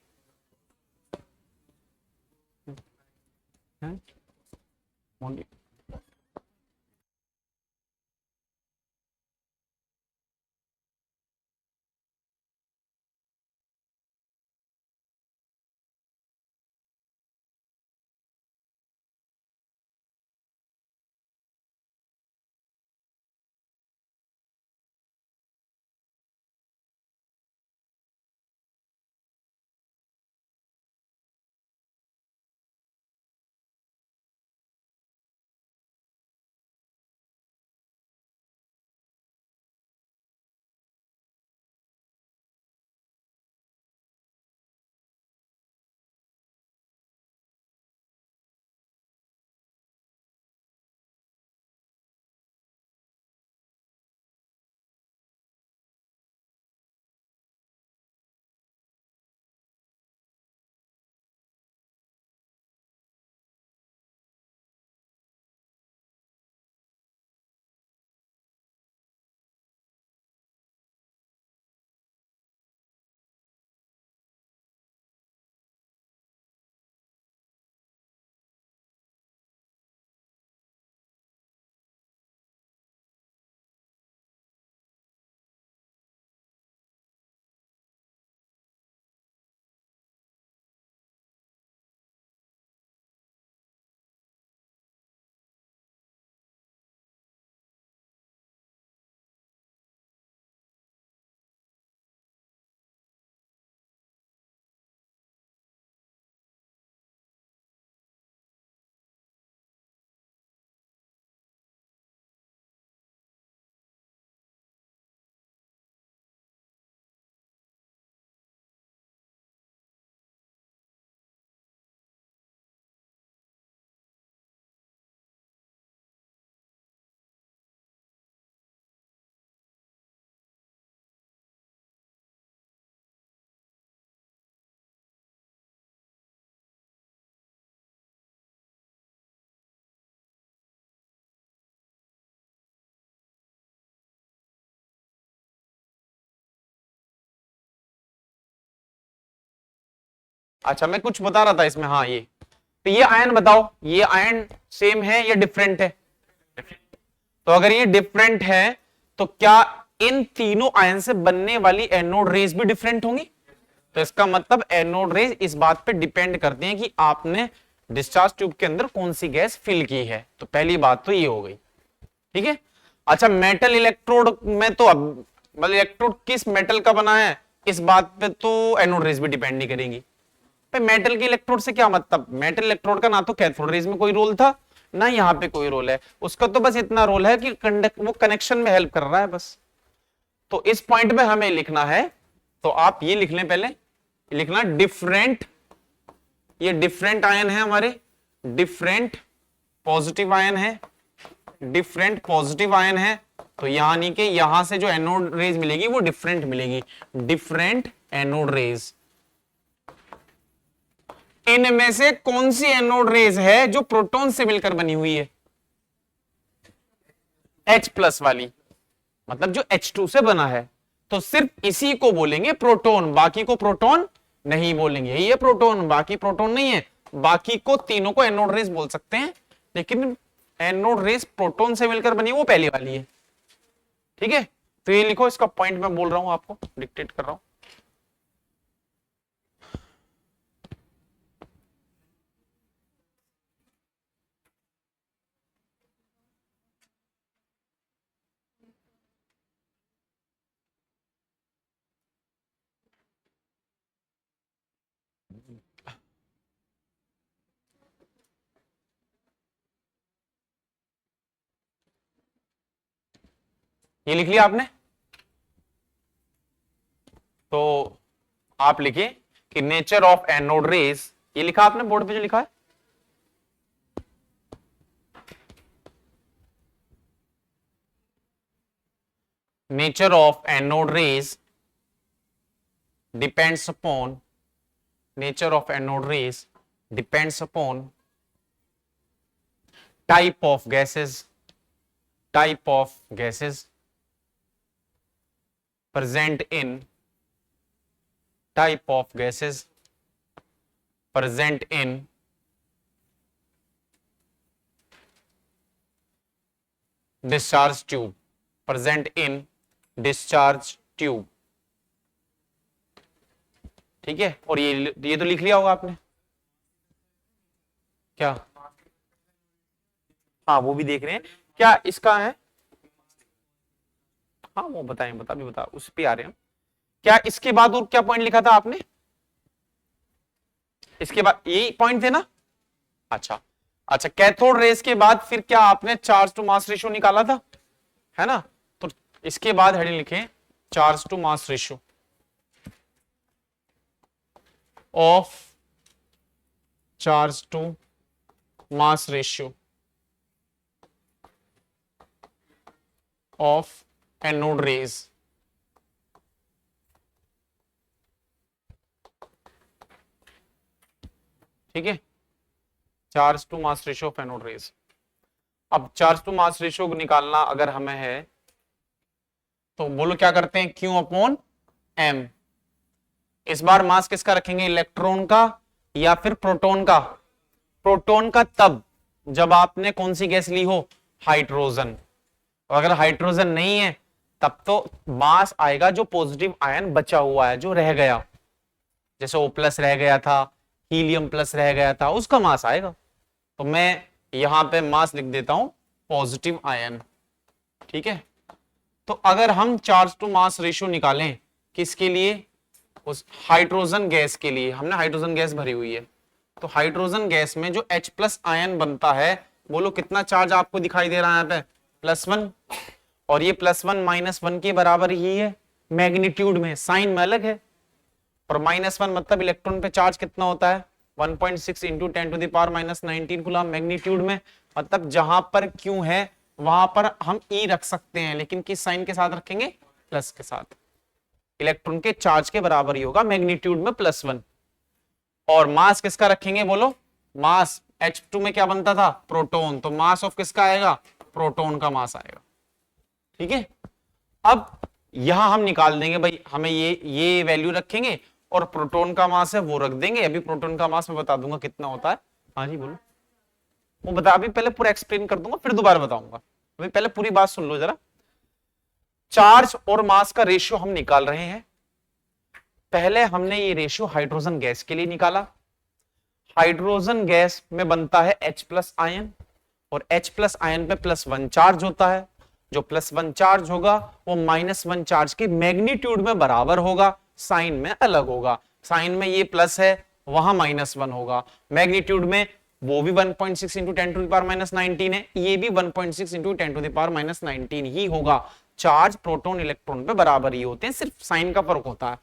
अच्छा, मैं कुछ बता रहा था इसमें, हाँ ये, तो ये आयन बताओ, ये आयन सेम है या डिफरेंट है? तो अगर ये डिफरेंट है तो क्या इन तीनों आयन से बनने वाली एनोड रेज भी डिफरेंट होंगी? तो इसका मतलब एनोड रेज इस बात पे डिपेंड करती हैं कि आपने डिस्चार्ज ट्यूब के अंदर कौन सी गैस फिल की है। तो पहली बात तो ये हो गई, ठीक है। अच्छा, मेटल इलेक्ट्रोड में तो अब मतलब इलेक्ट्रोड किस मेटल का बना है इस बात पे तो एनोड रेज भी डिपेंड नहीं करेंगी। मेटल के इलेक्ट्रोड से क्या मतलब, मेटल इलेक्ट्रोड का ना तो कैथोड रेज में कोई रोल था ना यहाँ पे कोई रोल है, उसका तो बस इतना रोल है कि वो कनेक्शन में हेल्प कर रहा है बस। तो इस पॉइंट में हमें लिखना है, तो आप ये लिख लें, पहले लिखना डिफरेंट, ये डिफरेंट आयन है हमारे, डिफरेंट पॉजिटिव आयन है, डिफरेंट पॉजिटिव आयन है। तो यानी कि यहां से जो एनोड रेज मिलेगी वो डिफरेंट मिलेगी, डिफरेंट एनोड रेज। इनमें से कौन सी एनोड रेज है जो प्रोटॉन से मिलकर बनी हुई है? H+ वाली, मतलब जो H2 से बना है। तो सिर्फ इसी को बोलेंगे प्रोटॉन, बाकी को प्रोटॉन नहीं बोलेंगे। यही है प्रोटॉन, बाकी प्रोटॉन नहीं है। बाकी को तीनों को एनोड रेस बोल सकते हैं, लेकिन एनोड रेस प्रोटॉन से मिलकर बनी वो पहली वाली है। ठीक है, तो ये लिखो, इसका पॉइंट मैं बोल रहा हूं, आपको डिक्टेट कर रहा हूं। ये लिख लिया आपने? तो आप लिखिए कि नेचर ऑफ एनोड रेस, ये लिखा आपने बोर्ड पे जो लिखा है, nature of anode race depends upon, nature of anode race depends upon type of gases, type of gases present in, type of gases present in discharge tube, present in discharge tube। ठीक है, और ये तो लिख लिया होगा आपने क्या? हाँ, वो भी देख रहे हैं क्या इसका है? हाँ, वो बताएं, बता उस पे आ रहे हैं। क्या इसके बाद और क्या पॉइंट लिखा था आपने? इसके बाद यही पॉइंट थे ना? अच्छा, कैथोड रेस के बाद फिर क्या आपने चार्ज टू मास रेशियो निकाला था, है ना? तो इसके बाद हेडिंग लिखें, charge to mass ratio of, charge to mass ratio of anode rays. ठीक है, charge to mass ratio of anode rays. अब चार्ज टू मास रेशियो निकालना अगर हमें है तो बोलो क्या करते हैं, Q अपॉन M। इस बार मास किसका रखेंगे, इलेक्ट्रॉन का या फिर प्रोटॉन का? प्रोटॉन का तब जब आपने कौन सी गैस ली हो, हाइड्रोजन। अगर हाइड्रोजन नहीं है तब तो मास आएगा जो पॉजिटिव आयन बचा हुआ है, जो रह गया, जैसे O+ रह गया था, हीलियम प्लस रह गया था, उसका मास आएगा। तो मैं यहां पे मास लिख देता हूं पॉजिटिव आयन। ठीक है, तो अगर हम चार्ज टू मास रेशियो निकालें किसके लिए, उस हाइड्रोजन गैस के लिए, हमने हाइड्रोजन गैस भरी हुई है, तो हाइड्रोजन गैस में जो H+ आयन बनता है, बोलो कितना चार्ज आपको दिखाई दे रहा है यहाँ पे, +1। और ये +1 -1 के बराबर ही है मैग्नीट्यूड में, साइन में अलग है। और -1 मतलब इलेक्ट्रॉन पे चार्ज कितना होता है, 1.6 इंटू 10⁻⁻19 कूलम मैग्नीट्यूड में। मतलब जहां पर Q है वहां पर हम E रख सकते हैं, लेकिन किस साइन के साथ रखेंगे, प्लस के साथ। इलेक्ट्रॉन के चार्ज के बराबर ही होगा मैग्नीट्यूड में +1। और मास किसका रखेंगे, बोलो मास H2 में क्या बनता था, प्रोटॉन, तो मास ऑफ किसका आएगा, प्रोटॉन का मास आएगा। ठीक है, अब यहां हम निकाल देंगे भाई, हमें ये वैल्यू रखेंगे और प्रोटॉन का मास है वो रख देंगे। अभी प्रोटॉन का मास मैं बता दूंगा कितना होता है। हाँ जी बोलो, वो बता, अभी पहले पूरा एक्सप्लेन कर दूंगा फिर दोबारा बताऊंगा, अभी पहले पूरी बात सुन लो जरा। चार्ज और मास का रेशियो हम निकाल रहे हैं। पहले हमने ये रेशियो हाइड्रोजन गैस के लिए निकाला। हाइड्रोजन गैस में बनता है H+ आयन, और H+ आयन पे +1 चार्ज होता है। जो +1 चार्ज होगा वो -1 चार्ज के मैग्नीट्यूड में बराबर होगा, साइन में अलग होगा। साइन में ये प्लस है, वहां -1 होगा। मैग्नीट्यूड में वो भी 1.6 इंटू 10⁻⁻19 है, ये भी 1.6 इंटू 10⁻⁻19 ही होगा। चार्ज प्रोटॉन इलेक्ट्रॉन पे बराबर ही होते हैं, सिर्फ साइन का फर्क होता है।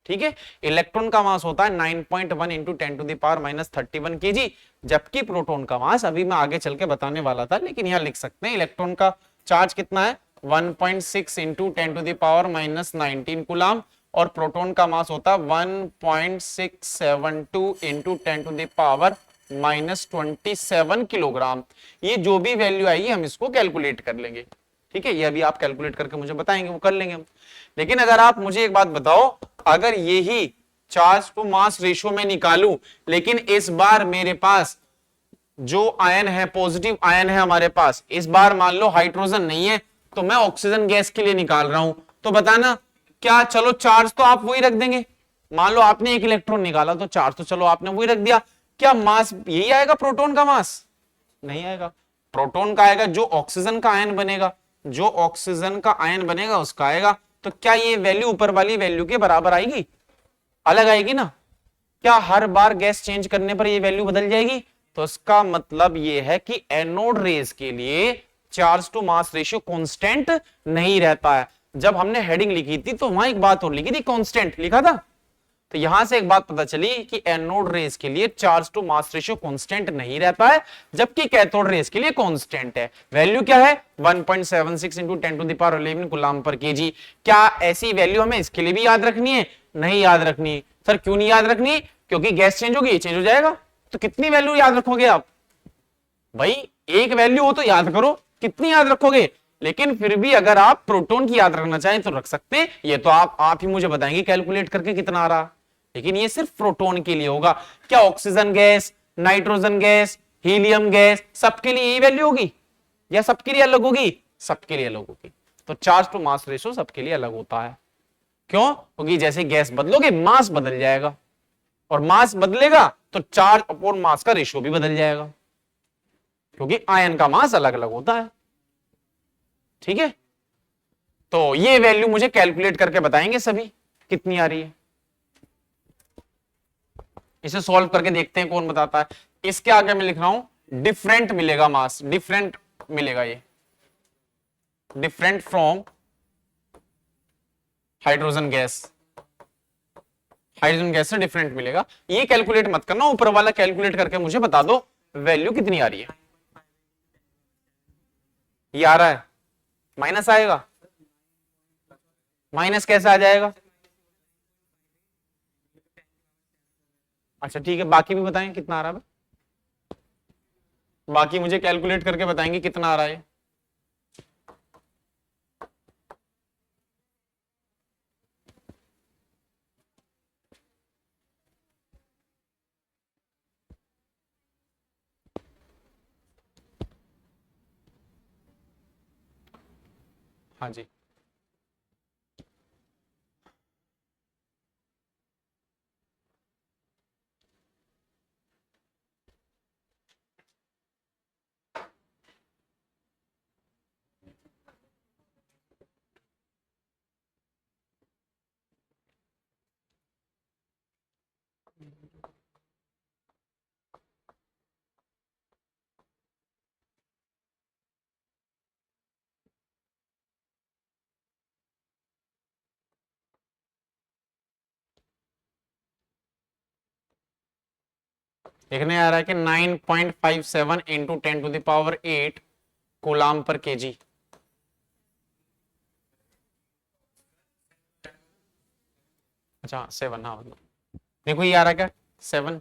ठीक है, इलेक्ट्रॉन का मास होता है 9.1 इंटू 10⁻31 kg, जबकि प्रोटॉन का मास अभी मैं आगे चल के बताने वाला था, लेकिन यहां लिख सकते हैं इलेक्ट्रॉन का चार्ज कितना है, 1.6 इंटू 10⁻⁻19 कूलम, और प्रोटॉन का मास होता है 1.672 इंटू 10⁻⁻27 किलोग्राम। ये जो भी वैल्यू आई हम इसको कैलकुलेट कर लेंगे। ठीक है, ये अभी आप कैलकुलेट करके मुझे बताएंगे, वो कर लेंगे हम। लेकिन अगर आप मुझे एक बात बताओ, अगर यही चार्ज टू मास रेशियो में निकालूं, लेकिन इस बार मेरे पास जो आयन है, पॉजिटिव आयन है हमारे पास, इस बार मान लो हाइड्रोजन नहीं है, तो मैं ऑक्सीजन गैस के लिए निकाल रहा हूं, तो बताना क्या, चलो चार्ज तो आप वही रख देंगे, मान लो आपने एक इलेक्ट्रॉन निकाला तो चार्ज तो चलो आपने वही रख दिया, क्या मास यही आएगा प्रोटॉन का मास? नहीं आएगा। प्रोटॉन का आएगा जो ऑक्सीजन का आयन बनेगा, जो ऑक्सीजन का आयन बनेगा उसका आएगा। तो क्या ये वैल्यू ऊपर वाली वैल्यू के बराबर आएगी? अलग आएगी ना। क्या हर बार गैस चेंज करने पर ये वैल्यू बदल जाएगी? तो इसका मतलब ये है कि एनोड रेस के लिए charge to mass ratio constant नहीं रहता है। जब हमने हेडिंग लिखी थी तो वहां एक बात और लिखी थी, कांस्टेंट लिखा था। तो यहां से एक बात पता चली कि एनोड रेस के लिए charge to mass ratio constant नहीं रहता है, जबकि कैथोड रेस के लिए कांस्टेंट है। वैल्यू क्या है? 1.76 into 10 to the power 11 coulomb पर केजी। क्या ऐसी वैल्यू हमें इसके लिए भी याद रखनी है? नहीं याद रखनी। सर क्यों नहीं याद रखनी? क्योंकि गैस चेंज होगी, चेंज हो जाएगा। तो कितनी वैल्यू याद रखोगे आप? भाई एक वैल्यू हो तो याद करो, कितनी याद रखोगे? लेकिन फिर भी अगर आप प्रोटॉन की याद रखना चाहें तो रख सकते हैं। ये तो आप ही मुझे बताएंगे कैलकुलेट करके कितना आ रहा, लेकिन ये सिर्फ प्रोटॉन के लिए होगा। क्या oxygen gas, nitrogen gas, helium gas, सबके लिए यही वैल्यू होगी या सबके लिए अलग होगी? सबके लिए अलग होगी। तो चार्ज टू मास रेशियो सबके लिए अलग होता है। क्यों? क्योंकि जैसे गैस बदलोगे मास बदल जाएगा, और मास बदलेगा तो चार्ज अपॉन मास का रेशियो भी बदल जाएगा, क्योंकि आयन का मास अलग अलग होता है। ठीक है, तो ये वैल्यू मुझे कैलकुलेट करके बताएंगे सभी कितनी आ रही है। इसे सॉल्व करके देखते हैं कौन बताता है। इसके आगे मैं लिख रहा हूं डिफरेंट मिलेगा मास, डिफरेंट मिलेगा, ये different from hydrogen gas, hydrogen gas से डिफरेंट मिलेगा। ये कैलकुलेट मत करना, ऊपर वाला कैलकुलेट करके मुझे बता दो वैल्यू कितनी आ रही है। ये आ रहा है, माइनस आएगा। माइनस कैसे आ जाएगा? अच्छा ठीक है, बाकी भी बताएं कितना आ रहा है। बाकी मुझे कैलकुलेट करके बताएंगे कितना आ रहा है। हाँ जी, लिखने आ रहा है कि 9.57 into 10 to the power 8 coulomb पर केजी। अच्छा 7, हाँ मतलब देखो ये आ रहा है क्या 7,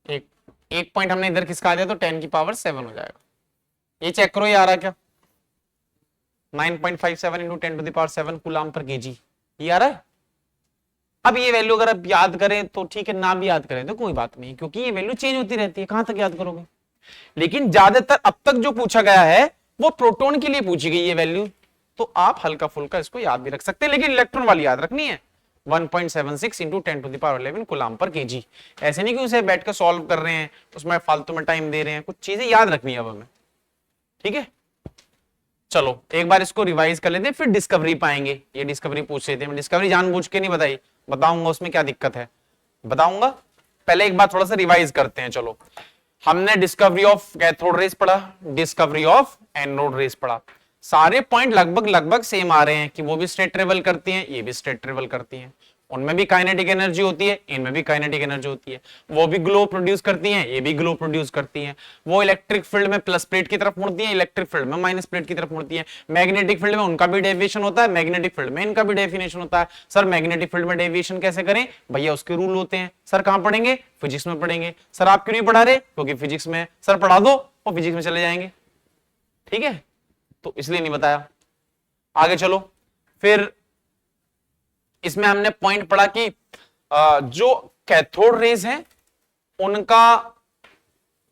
एक पॉइंट हमने इधर किसका आ दिया तो 10 की पावर 7 हो जाएगा। ये चेक करो, ये आ रहा है क्या 9.57 into 10 to the power 7 coulomb पर केजी, ये आ रहा है। अब ये वैल्यू अगर आप याद करें तो ठीक है, ना भी याद करें तो कोई बात नहीं, क्योंकि ये वैल्यू चेंज होती रहती है, कहां तक याद करोगे। लेकिन ज्यादातर अब तक जो पूछा गया है वो प्रोटॉन के लिए पूछी गई है वैल्यू, तो आप हल्का फुल्का इसको याद भी रख सकते हैं, लेकिन इलेक्ट्रॉन वाली याद रखनी है 1.76 into 10 to the power 11 coulomb पर केजी। ऐसे नहीं कि उसे बैठ कर सॉल्व कर रहे हैं, उसमें फालतू में टाइम दे रहे हैं, कुछ चीजें याद रखनी है अब हमें। ठीक है, चलो एक बार इसको रिवाइज कर लेते हैं, फिर डिस्कवरी पाएंगे। ये डिस्कवरी पूछ रहे थे, मैं डिस्कवरी जानबूझ के नहीं बताई, बताऊंगा उसमें क्या दिक्कत है, बताऊंगा। पहले एक बार थोड़ा सा रिवाइज करते हैं। चलो, हमने डिस्कवरी ऑफ कैथोड रेस पढ़ा, डिस्कवरी ऑफ एनोड रेस पढ़ा। सारे पॉइंट लगभग लगभग सेम आ रहे हैं कि वो भी स्टेट ट्रेवल करती हैं, ये भी स्टेट ट्रेवल करती हैं, उनमें भी काइनेटिक एनर्जी होती है, इनमें भी काइनेटिक एनर्जी होती है, वो भी ग्लो प्रोड्यूस करती हैं, ये भी ग्लो प्रोड्यूस करती हैं, वो इलेक्ट्रिक फील्ड में प्लस प्लेट की तरफ मुड़ती हैं, इलेक्ट्रिक फील्ड में माइनस प्लेट की तरफ मुड़ती हैं, मैग्नेटिक फील्ड में उनका भी डेविएशन होता है, मैग्नेटिक फील्ड में इनका भी डेफिनेशन होता है। सर मैग्नेटिक फील्ड में डेविएशन कैसे करें? भैया उसके रूल होते हैं। सर कहां पढ़ेंगे? फिजिक्स में पढ़ेंगे। सर आप क्यों नहीं पढ़ा रहे? क्योंकि फिजिक्स में। सर पढ़ा दो और फिजिक्स में चले जाएंगे। ठीक है, तो इसलिए नहीं बताया। आगे चलो, फिर इसमें हमने पॉइंट पढ़ा कि जो कैथोड रेज हैं उनका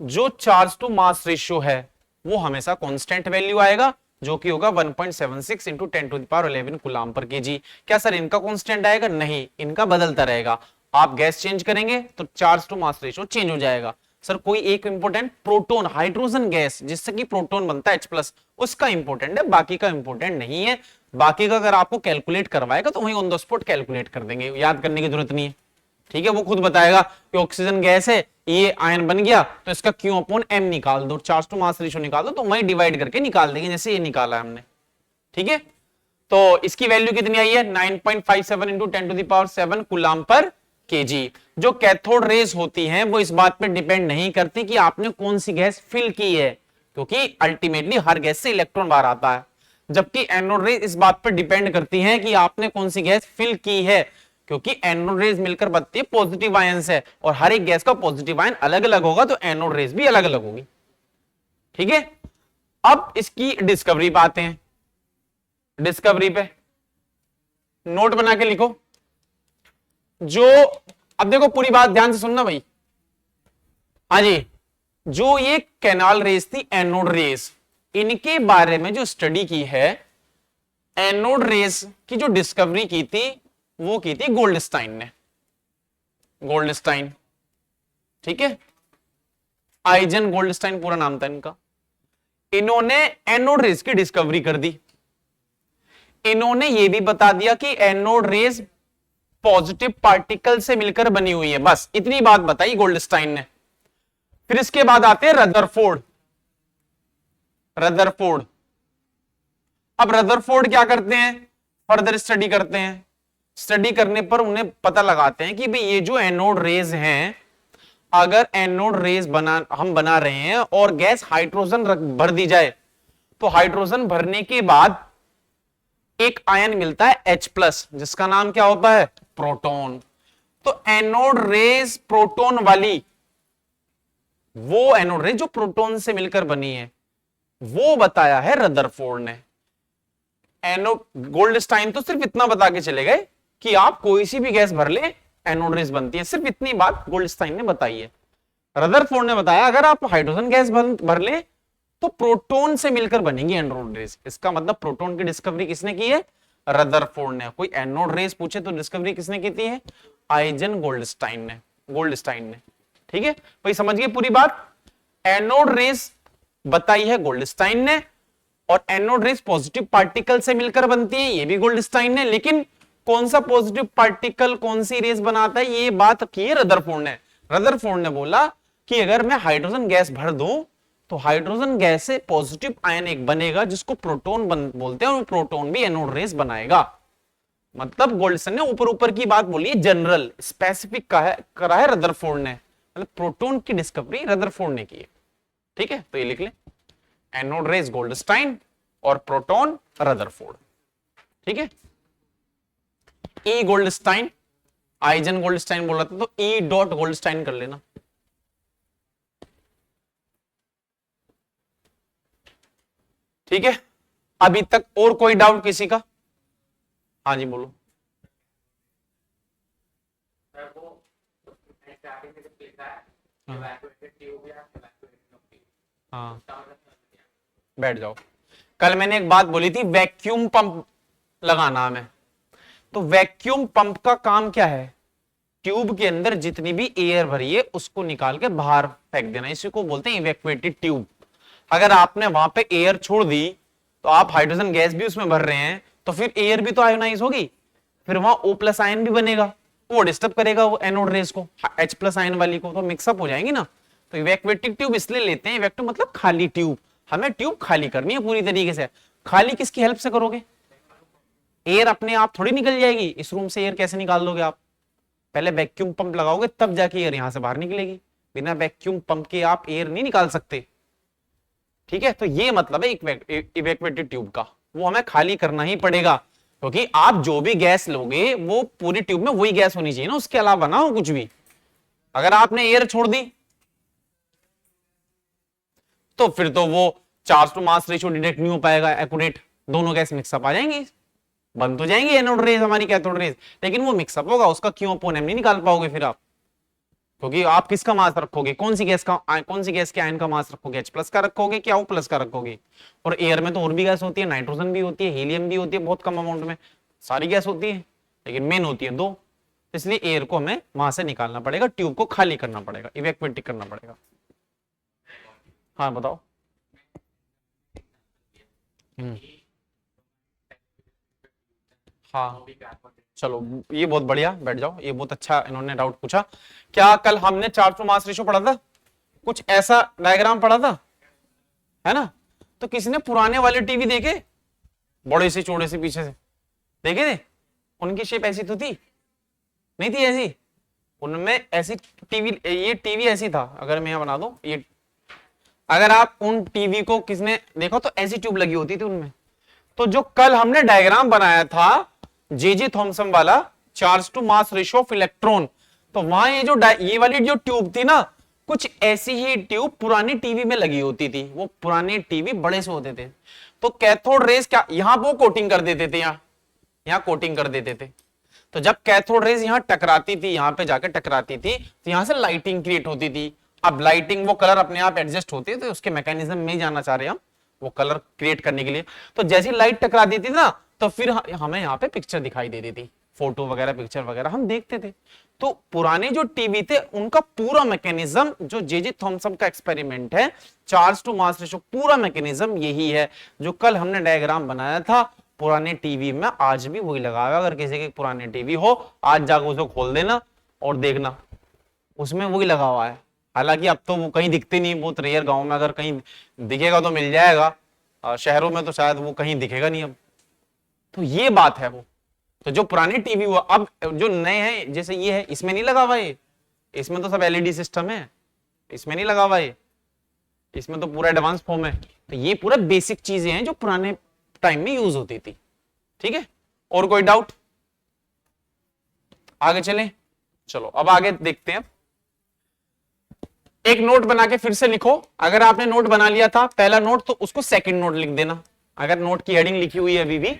जो चार्ज टू मास रेशियो है वो हमेशा कांस्टेंट वैल्यू आएगा, जो कि होगा 1.76 इंटू 10⁻11 कूलाम पर केजी। क्या सर इनका कांस्टेंट आएगा? नहीं, इनका बदलता रहेगा। आप गैस चेंज करेंगे तो charge to mass ratio change हो जाएगा। सर कोई एक इंपॉर्टेंट प्रोटॉन, हाइड्रोजन गैस जिससे कि प्रोटॉन बनता है H+, उसका इंपॉर्टेंट है, बाकी का इंपॉर्टेंट नहीं है। बाकी का अगर आपको कैलकुलेट करवाएगा तो वही ऑन द स्पॉट कैलकुलेट कर देंगे, याद करने की जरूरत नहीं है। ठीक है, वो खुद बताएगा कि ऑक्सीजन गैस है, ये आयन बन गया तो इसका Q/M निकाल दो, चार्ज टू मास रेशियो निकाल दो, तो वही डिवाइड करके निकाल देंगे जैसे ये निकाला है हमने। ठीक है, तो इसकी वैल्यू कितनी आई है? 9.57 इंटू 10⁻7 कूलाम पर केजी। जो कैथोड रेज होती हैं वो इस बात पर डिपेंड नहीं करती कि आपने कौन सी गैस फिल की है, क्योंकि अल्टीमेटली हर गैस से इलेक्ट्रॉन बाहर आता है, जबकि एनोड रेज इस बात पर डिपेंड करती है कि आपने कौन सी गैस फिल की है, क्योंकि एनोड रेज मिलकर बनती है पॉजिटिव आयन से, और हर एक गैस का पॉजिटिव आयन अलग अलग होगा तो एनोड रेज भी अलग अलग होगी। ठीक है, अब इसकी डिस्कवरी पे आते हैं। डिस्कवरी पे नोट बना के लिखो। जो अब देखो पूरी बात ध्यान से सुनना भाई। हाँ जी, जो ये कैनाल रेज थी, एनोड रेज, इनके बारे में जो स्टडी की है, एनोड रेज की जो डिस्कवरी की थी वो की थी गोल्डस्टाइन ने। गोल्डस्टाइन, ठीक है, आइजन गोल्डस्टाइन पूरा नाम था इनका। इन्होंने एनोड रेज की डिस्कवरी कर दी। इन्होंने ये भी बता दिया कि एनोड रेज पॉजिटिव पार्टिकल से मिलकर बनी हुई है, बस इतनी बात बताई गोल्डस्टाइन ने। फिर इसके बाद आते हैं रदरफोर्ड। रदरफोर्ड, अब रदरफोर्ड क्या करते हैं? फर्दर स्टडी करते हैं। स्टडी करने पर उन्हें पता लगाते हैं कि भाई ये जो एनोड रेज हैं, अगर एनोड रेज हम बना रहे हैं और गैस हाइड्रोजन भर दी जाए, तो हाइड्रोजन भरने के बाद एक आयन मिलता है H+, जिसका नाम क्या होता है? प्रोटॉन। तो एनोड रेज प्रोटॉन वाली, वो एनोड रेज जो प्रोटॉन से मिलकर बनी है, वो बताया है रदरफोर्ड ने। गोल्डस्टाइन तो सिर्फ इतना बता के चले गए कि आप कोई सी भी गैस भर ले एनोड रेज बनती है, सिर्फ इतनी बात गोल्डस्टाइन ने बताई है। रदरफोर्ड ने बताया अगर आप हाइड्रोजन गैस भर ले तो प्रोटॉन से मिलकर बनेंगी एनोड रेज। इसका मतलब प्रोटॉन की डिस्कवरी किसने की है? रदरफोर्ड ने। कोई एनोड रेज पूछे तो डिस्कवरी किसने की थी है? आइजन गोल्डस्टाइन ने। गोल्डस्टाइन ने, ठीक है भाई, समझ गए पूरी बात। एनोड रेज बताई है गोल्डस्टाइन ने, और एनोड रेज पॉजिटिव पार्टिकल से मिलकर बनती है, ये भी गोल्डस्टाइन ने। लेकिन कौन सा पॉजिटिव पार्टिकल कौन सी रेज बनाता है, ये बात की है रदरफोर्ड ने। रदरफोर्ड ने बोला कि अगर मैं हाइड्रोजन गैस भर दूं तो हाइड्रोजन गैस से पॉजिटिव आयन एक बनेगा जिसको प्रोटॉन बोलते हैं, और प्रोटॉन भी एनोड रेज बनाएगा। मतलब गोल्डस्टाइन ने ऊपर ऊपर की बात बोली है, जनरल, स्पेसिफिक करा है रदरफोर्ड ने। मतलब प्रोटॉन की डिस्कवरी रदरफोर्ड ने की है। ठीक है, तो ये लिख ले, एनोड रेज गोल्डस्टाइन और प्रोटॉन रदरफोर्ड। ठीक है, ई गोल्डस्टाइन, आइजन गोल्डस्टाइन बोल रहा था तो ई डॉट गोल्डस्टाइन कर लेना। ठीक है, अभी तक और कोई डाउट किसी का? हाँ जी बोलो। हाँ, बैठ जाओ। कल मैंने एक बात बोली थी, वैक्यूम पंप लगाना हमें। तो वैक्यूम पंप का काम क्या है? ट्यूब के अंदर जितनी भी एयर भरी है उसको निकाल के बाहर फेंक देना, इसी को बोलते हैं इवैक्यूएटेड ट्यूब। अगर आपने वहां पे एयर छोड़ दी तो आप हाइड्रोजन गैस भी उसमें भर रहे हैं, तो फिर एयर भी तो आयोनाइज होगी, फिर वहां O+ आयन भी बनेगा, वो डिस्टर्ब करेगा वो एनोड रेज को, H+ आयन वाली को, तो मिक्सअप हो जाएंगी ना। तो इवैक्यूएटेड ट्यूब इसलिए लेते हैं, इवैक्यूम मतलब खाली ट्यूब। हमें ट्यूब खाली करनी है पूरी तरीके से। खाली किसकी हेल्प से करोगे? एयर अपने आप थोड़ी निकल जाएगी। इस रूम से एयर कैसे निकाल दोगे आप? पहले वैक्यूम पंप लगाओगे तब जाके एयर यहां से बाहर निकलेगी। बिना वैक्यूम पंप के आप एयर नहीं निकाल सकते। ठीक है, तो ये मतलब है इवैक्यूएटेड ट्यूब का, वो हमें खाली करना ही पड़ेगा, क्योंकि आप जो भी गैस लोगे वो पूरी ट्यूब में वही गैस होनी चाहिए ना, उसके अलावा ना हो कुछ भी। अगर आपने एयर छोड़ दी तो फिर तो वो charge to mass ratio detect नहीं हो पाएगा एक्यूरेट, दोनों गैस मिक्सअप आ जाएंगी, बन तो जाएंगी एनोड रेज हमारी कैथोड रेज, लेकिन वो मिक्सअप होगा, उसका क्यू अपॉन एम नहीं निकाल पाओगे फिर आप, क्योंकि आप किसका मास रखोगे, कौन सी गैस के आयन का मास रखोगे, H प्लस का रखोगे क्या O प्लस का रखोगे। और एयर में तो और भी गैस होती है, नाइट्रोजन भी होती है, हीलियम भी होती है, बहुत कम अमाउंट में, सारी गैस होती है, लेकिन मेन होती है दो, इसलिए एयर को हमें वहां से निकालना पड़ेगा, ट्यूब को खाली करना पड़ेगा, इवैक्यूएट करना पड़ेगा। हाँ बताओ। हाँ चलो ये बहुत बढ़िया, बैठ जाओ, ये बहुत अच्छा इन्होंने डाउट पूछा। क्या कल हमने चार्ज टू मास रेशियो पढ़ा था, कुछ ऐसा डायग्राम पढ़ा था, है ना। तो किसी ने पुराने वाले टीवी देखे, बड़े से चौड़े से पीछे से देखे थे, उनकी शेप ऐसी तो थी नहीं थी ऐसी, उनमें ऐसी टीवी, ये टीवी ऐसी था, अगर मैं यहाँ बना दूं ये, अगर आप उन टीवी को किसने देखो तो ऐसी ट्यूब लगी होती थी उनमें। तो जो कल हमने डायग्राम बनाया था जे थॉमसन वाला, charge to mass ratio of electron, तो वहां ये वाली जो ट्यूब थी ना, कुछ ऐसी ही ट्यूब पुरानी टीवी में लगी होती थी, वो पुराने टीवी बड़े से होते थे। तो कैथोड रेज क्या यहां वो कोटिंग कर देते थे, यहां कोटिंग कर देते थे। तो जब कैथोड रेज यहां टकराती थी, यहां पे जाकर टकराती थी, तो यहां से लाइटिंग क्रिएट होती थी। अब लाइटिंग वो कलर अपने आप एडजस्ट होते थे, उसके मैकेनिज्म में जाना चाह रहे हैं हम, वो कलर क्रिएट करने के लिए। तो जैसी लाइट टकराती थी ना, तो फिर हमें यहाँ पे पिक्चर दिखाई देती थी, फोटो वगैरह पिक्चर वगैरह हम देखते थे। तो पुराने जो टीवी थे उनका पूरा मैकेनिज्म, जो जे थॉमसन का एक्सपेरिमेंट है, चार्ज टू मास रेशियो, पूरा मैकेनिज्म यही है जो कल हमने डायग्राम बनाया था। पुराने टीवी में आज भी वही लगा हुआ है, अगर किसी के पुराने टीवी हो आज जाकर उसको खोल देना और देखना, उसमें वही लगा हुआ है। हालांकि अब तो वो कहीं दिखते नहीं, बहुत रेयर, गांव में अगर कहीं दिखेगा तो मिल जाएगा, शहरों में तो शायद वो कहीं दिखेगा नहीं अब। तो ये बात है वो, तो जो पुराने टीवी हुआ, अब जो नए हैं जैसे ये है, इसमें नहीं लगा हुआ ये, इसमें तो सब एलईडी सिस्टम है, इसमें नहीं लगा हुआ ये, इसमें तो पूरा एडवांस फॉर्म है। तो ये पूरा बेसिक चीजें हैं जो पुराने टाइम में यूज होती थी। ठीक है, और कोई डाउट, आगे चलें। चलो अब आगे देखते हैं। एक नोट बना के फिर से लिखो, अगर आपने नोट बना लिया था पहला नोट, तो उसको सेकंड नोट लिख देना। अगर नोट की हेडिंग लिखी हुई है अभी भी,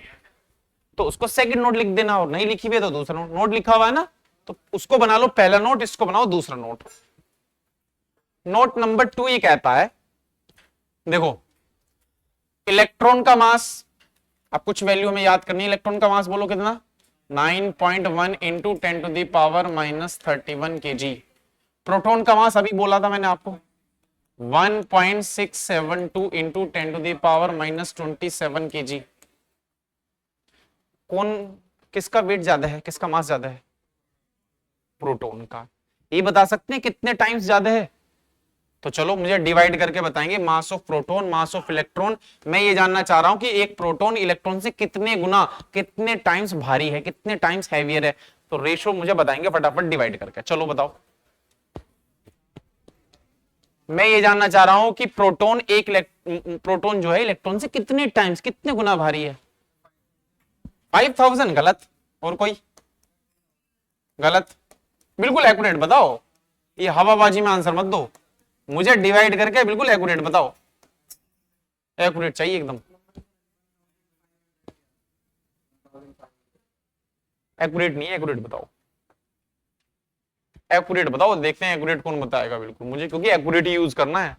तो उसको सेकंड नोट लिख देना, और नहीं लिखी हुई है तो दूसरा नोट। नोट लिखा हुआ है ना, तो उसको बना लो पहला नोट, इसको बनाओ दूसरा नोट। नोट नंबर 2 ये कहता है, देखो इलेक्ट्रॉन का मास, अब कुछ वैल्यू में याद करनी है। इलेक्ट्रॉन का मास बोलो कितना, 9.1 into 10 to the power -31 kg। Proton का मास अभी बोला था मैंने आपको, 1.672 into 10 to the power -27 kg। कौन, किसका वेट ज्यादा है, किसका मास ज्यादा है, प्रोटॉन का। ये बता सकते हैं कितने टाइम्स ज्यादा है, तो चलो मुझे डिवाइड करके बताएंगे, मास of proton, mass of electron. मैं ये जानना चाह रहा हूं कि एक प्रोटॉन इलेक्ट्रॉन से कितने गुना, कितने टाइम्स भारी है, कितने टाइम्स हैवियर है, तो रेशो मुझे बताएंगे फटाफट डिवाइड करके। चलो बताओ, मैं ये जानना चाह रहा हूं कि प्रोटॉन जो है इलेक्ट्रॉन से कितने टाइम्स, कितने गुना भारी है। 5000 गलत, और कोई गलत, बिल्कुल एक्यूरेट बताओ, ये हवाबाजी में आंसर मत दो, मुझे डिवाइड करके बिल्कुल एक्यूरेट बताओ, एक्यूरेट चाहिए एकदम, एक्यूरेट नहीं है, एक्यूरेट बताओ, एक्यूरेट बताओ, देखते हैं एक्यूरेट कौन बताएगा बिल्कुल मुझे, क्योंकि एक्यूरेट ही यूज करना है।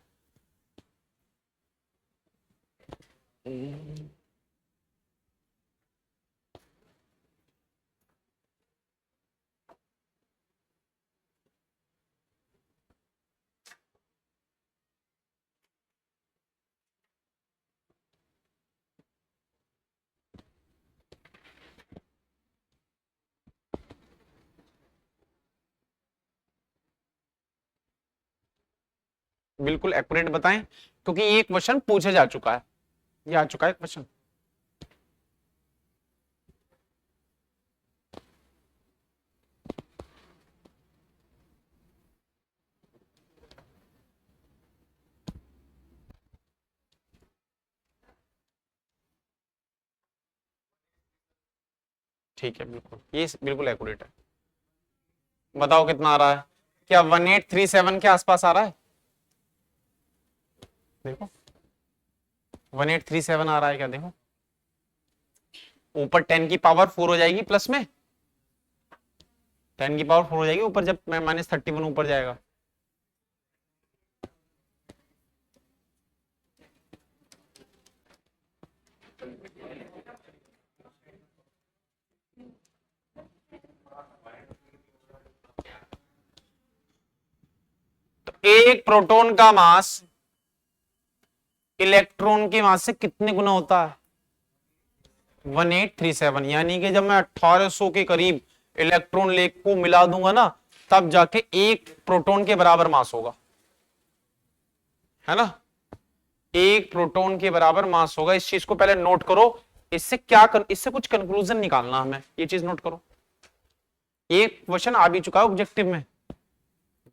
बिल्कुल एक्यूरेट बताएं, क्योंकि ये क्वेश्चन पूछा जा चुका है, ये आ चुका है क्वेश्चन। ठीक है, बिल्कुल ये बिल्कुल एक्यूरेट है। बताओ कितना आ रहा है, क्या 1837 के आसपास आ रहा है, देखो 1837 आ रहा है क्या, देखो ऊपर 10 की पावर 4 हो जाएगी, प्लस में 10 की पावर 4 हो जाएगी ऊपर, जब -31 ऊपर जाएगा। तो एक प्रोटॉन का मास इलेक्ट्रॉन के मास से कितने गुना होता है, 1837। यानी कि जब मैं 1800 के करीब इलेक्ट्रॉन लेक को मिला दूंगा ना, तब जाके एक प्रोटॉन के बराबर मास होगा, है ना, एक प्रोटॉन के बराबर मास होगा। इस चीज को पहले नोट करो। इससे कुछ कंक्लूजन निकालना हमें, ये चीज नोट करो। एक क्वेश्चन आ भी चुका है ऑब्जेक्टिव में,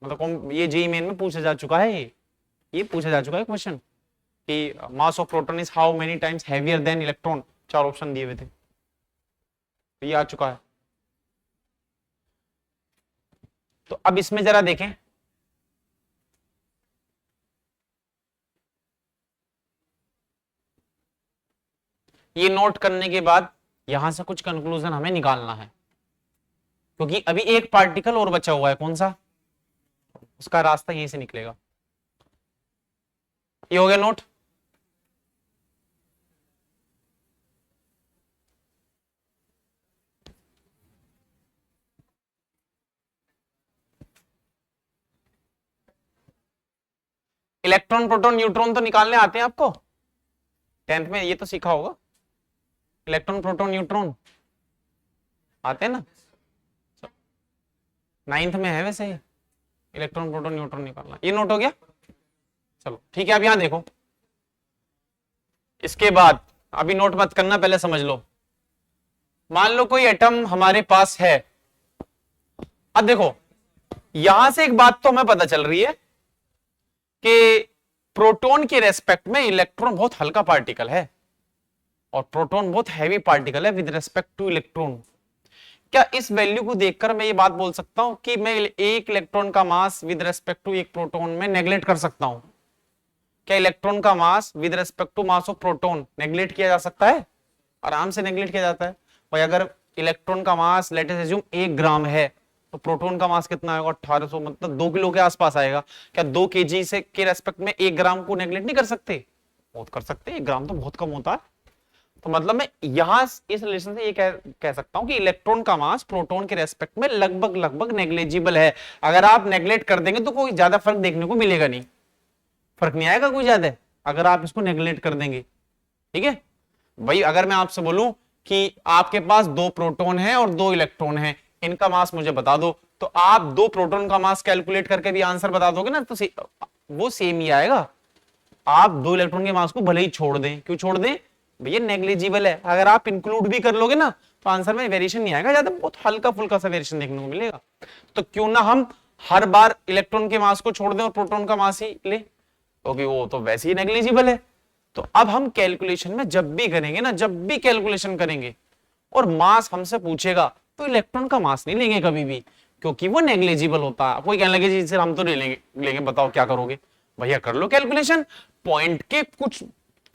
मतलब ये जेईई मेन में पूछा जा चुका है, ये पूछा जा चुका है क्वेश्चन कि mass of proton is how many times heavier than electron, 4 option दिए हुए थे, तो ये आ चुका है। तो अब इसमें जरा देखें, ये नोट करने के बाद यहां से कुछ कंक्लूजन हमें निकालना है, क्योंकि अभी एक पार्टिकल और बचा हुआ है, कौन सा, उसका रास्ता यहीं से निकलेगा। ये हो गया नोट। इलेक्ट्रॉन प्रोटॉन न्यूट्रॉन तो निकालने आते हैं आपको, 10th में ये तो सीखा होगा, इलेक्ट्रॉन प्रोटॉन न्यूट्रॉन आते हैं ना, 9th में है वैसे, इलेक्ट्रॉन प्रोटॉन न्यूट्रॉन निकालना। ये नोट हो गया, चलो ठीक है। अब यहां देखो, इसके बाद अभी नोट मत करना, पहले समझ लो। मान लो कोई एटम हमारे पास है, अब देखो यहां से एक बात तो हमें पता चल रही है कि प्रोटॉन के रेस्पेक्ट में इलेक्ट्रॉन बहुत हल्का पार्टिकल है और प्रोटॉन बहुत हैवी पार्टिकल है विद रेस्पेक्ट टू इलेक्ट्रॉन। क्या इस वैल्यू को देखकर मैं ये बात बोल सकता हूं कि मैं एक इलेक्ट्रॉन का मास विद रेस्पेक्ट टू एक प्रोटॉन में नेग्लेक्ट कर सकता हूं? क्या इलेक्ट्रॉन का mass with respect to mass of proton neglect किया जा सकता है? आराम से नेग्लेक्ट किया जाता है भाई। अगर इलेक्ट्रॉन का मास लेट अस अज्यूम 1 ग्राम है, तो प्रोटॉन का मास कितना आएगा, 1800, मतलब 2 किलो के आसपास आएगा। क्या 2 केजी से के रेस्पेक्ट में 1 ग्राम को नेग्लेक्ट नहीं कर सकते? बहुत कर सकते हैं, 1 ग्राम तो बहुत कम होता है। तो मतलब मैं यहां इस रिलेशन से ये कह सकता हूं कि इलेक्ट्रॉन का मास प्रोटॉन के रेस्पेक्ट में लगभग नेग्लिजिबल है। अगर आप नेग्लेक्ट कर देंगे तो कोई ज्यादा फर्क देखने को मिलेगा नहीं, फर्क नहीं आएगा कोई ज्यादा अगर आप इसको नेग्लेक्ट कर देंगे। ठीक है भाई, अगर मैं आपसे बोलूं कि आपके पास 2 प्रोटॉन है और 2 इलेक्ट्रॉन है, इनका मास मुझे बता दो, तो आप 2 प्रोटॉन का मास कैलकुलेट करके भी आंसर बता दोगे ना, तो वो सेम ही आएगा। आप 2 इलेक्ट्रॉन के मास को भले ही छोड़ दें, क्यों छोड़ दें भैया, नेग्लिजिबल है। अगर आप इंक्लूड भी कर लोगे ना तो आंसर में वेरिएशन नहीं आएगा ज्यादा, बहुत हल्का फुल्का सा वेरिएशन देखने को मिलेगा। तो क्यों ना हम हर बार इलेक्ट्रॉन के मास को छोड़ दें और प्रोटॉन का मास ही ले, क्योंकि वो तो वैसे ही नेग्लिजिबल है। तो अब हम कैलकुलेशन में जब भी करेंगे ना, जब भी कैलकुलेशन करेंगे और मास हमसे पूछेगा, तो इलेक्ट्रॉन का मास नहीं लेंगे कभी भी, क्योंकि वो नेग्लिजिबल होता है। कोई कहने लगे जी सर हम तो ले लेंगे, बताओ क्या करोगे? भैया कर लो कैलकुलेशन, पॉइंट के कुछ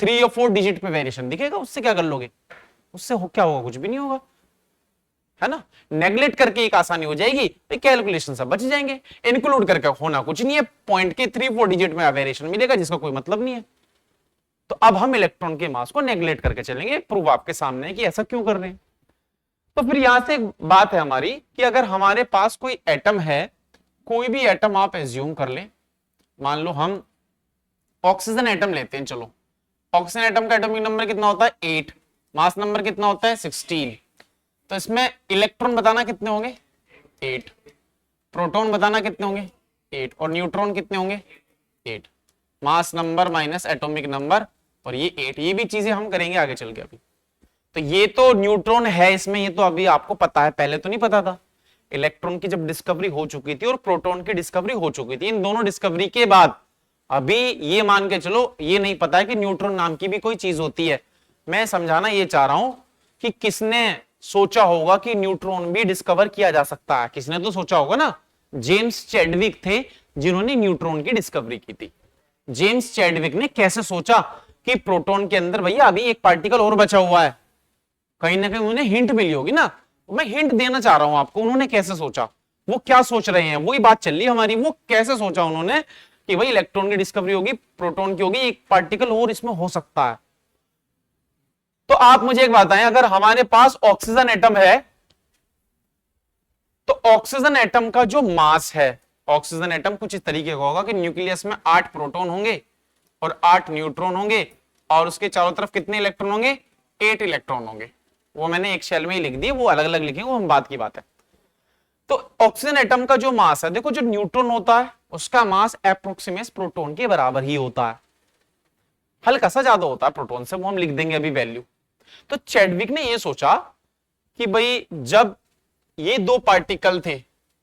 3 या 4 डिजिट पे वेरिएशन दिखेगा, उससे क्या कर लोगे? उससे क्या होगा? कुछ भी नहीं होगा, है ना। नेग्लेक्ट करके एक आसानी हो जाएगी, कैलकुलेशन सब बच जाएंगे। इंक्लूड करके होना कुछ नहीं है, पॉइंट के 3-4 डिजिट में वेरिएशन मिलेगा जिसका कोई मतलब नहीं है। तो अब हम इलेक्ट्रॉन के मास को नेग्लेक्ट करके चलेंगे, प्रूफ आपके सामने है कि ऐसा क्यों कर रहे हैं। तो फिर यहां से एक बात है हमारी कि अगर हमारे पास कोई एटम है, कोई भी एटम आप एज्यूम कर लें, मान लो हम ऑक्सीजन एटम लेते हैं, चलो ऑक्सीजन एटम का एटॉमिक नंबर कितना होता है 8, मास नंबर कितना होता है 16। तो इसमें इलेक्ट्रॉन बताना कितने होंगे 8, प्रोटॉन बताना कितने होंगे 8 और न्यूट्रॉन कितने होंगे 8। Mass number minus atomic number और ये 8, ये भी चीजें हम करेंगे आगे चल के। अभी तो ये तो न्यूट्रॉन है इसमें, ये तो अभी आपको पता है, पहले तो नहीं पता था। इलेक्ट्रॉन की जब डिस्कवरी हो चुकी थी और प्रोटॉन की डिस्कवरी हो चुकी थी, इन दोनों डिस्कवरी के बाद अभी ये मान के चलो ये नहीं पता है कि न्यूट्रॉन नाम की भी कोई चीज होती है। मैं समझाना ये चाह रहा हूं कि किसने सोचा होगा कि न्यूट्रॉन भी डिस्कवर किया जा सकता है? किसने तो सोचा होगा ना, जेम्स चैडविक थे जिन्होंने न्यूट्रॉन की डिस्कवरी की थी। जेम्स चैडविक ने कैसे सोचा कि प्रोटॉन के अंदर भैया अभी एक पार्टिकल और बचा हुआ है, कहीं ना कहीं उन्हें हिंट मिली होगी ना, मैं हिंट देना चाह रहा हूं आपको, उन्होंने कैसे सोचा, वो क्या सोच रहे हैं, वही बात चल रही है हमारी, वो कैसे सोचा उन्होंने कि भाई इलेक्ट्रॉन की डिस्कवरी होगी, प्रोटॉन की होगी, एक पार्टिकल और इसमें हो सकता है। तो आप मुझे एक बात बताएं, अगर हमारे पास ऑक्सीजन एटम है तो ऑक्सीजन एटम का जो मास है, ऑक्सीजन एटम कुछ इस तरीके का होगा कि न्यूक्लियस में 8 प्रोटॉन होंगे और 8 न्यूट्रॉन होंगे और उसके चारों तरफ कितने इलेक्ट्रॉन होंगे, 8 इलेक्ट्रॉन होंगे। वो मैंने एक शेल में ही लिख दिए, वो अलग अलग लिखेंगे, वो हम बात की बात है। तो ऑक्सीजन एटम का जो मास है, देखो जो न्यूट्रॉन होता है उसका मास अप्रोक्सीमेट प्रोटॉन के बराबर ही होता है, हल्का सा ज्यादा होता है प्रोटॉन से, वो हम लिख देंगे अभी वैल्यू। तो चैडविक ने ये सोचा कि भाई जब ये दो पार्टिकल थे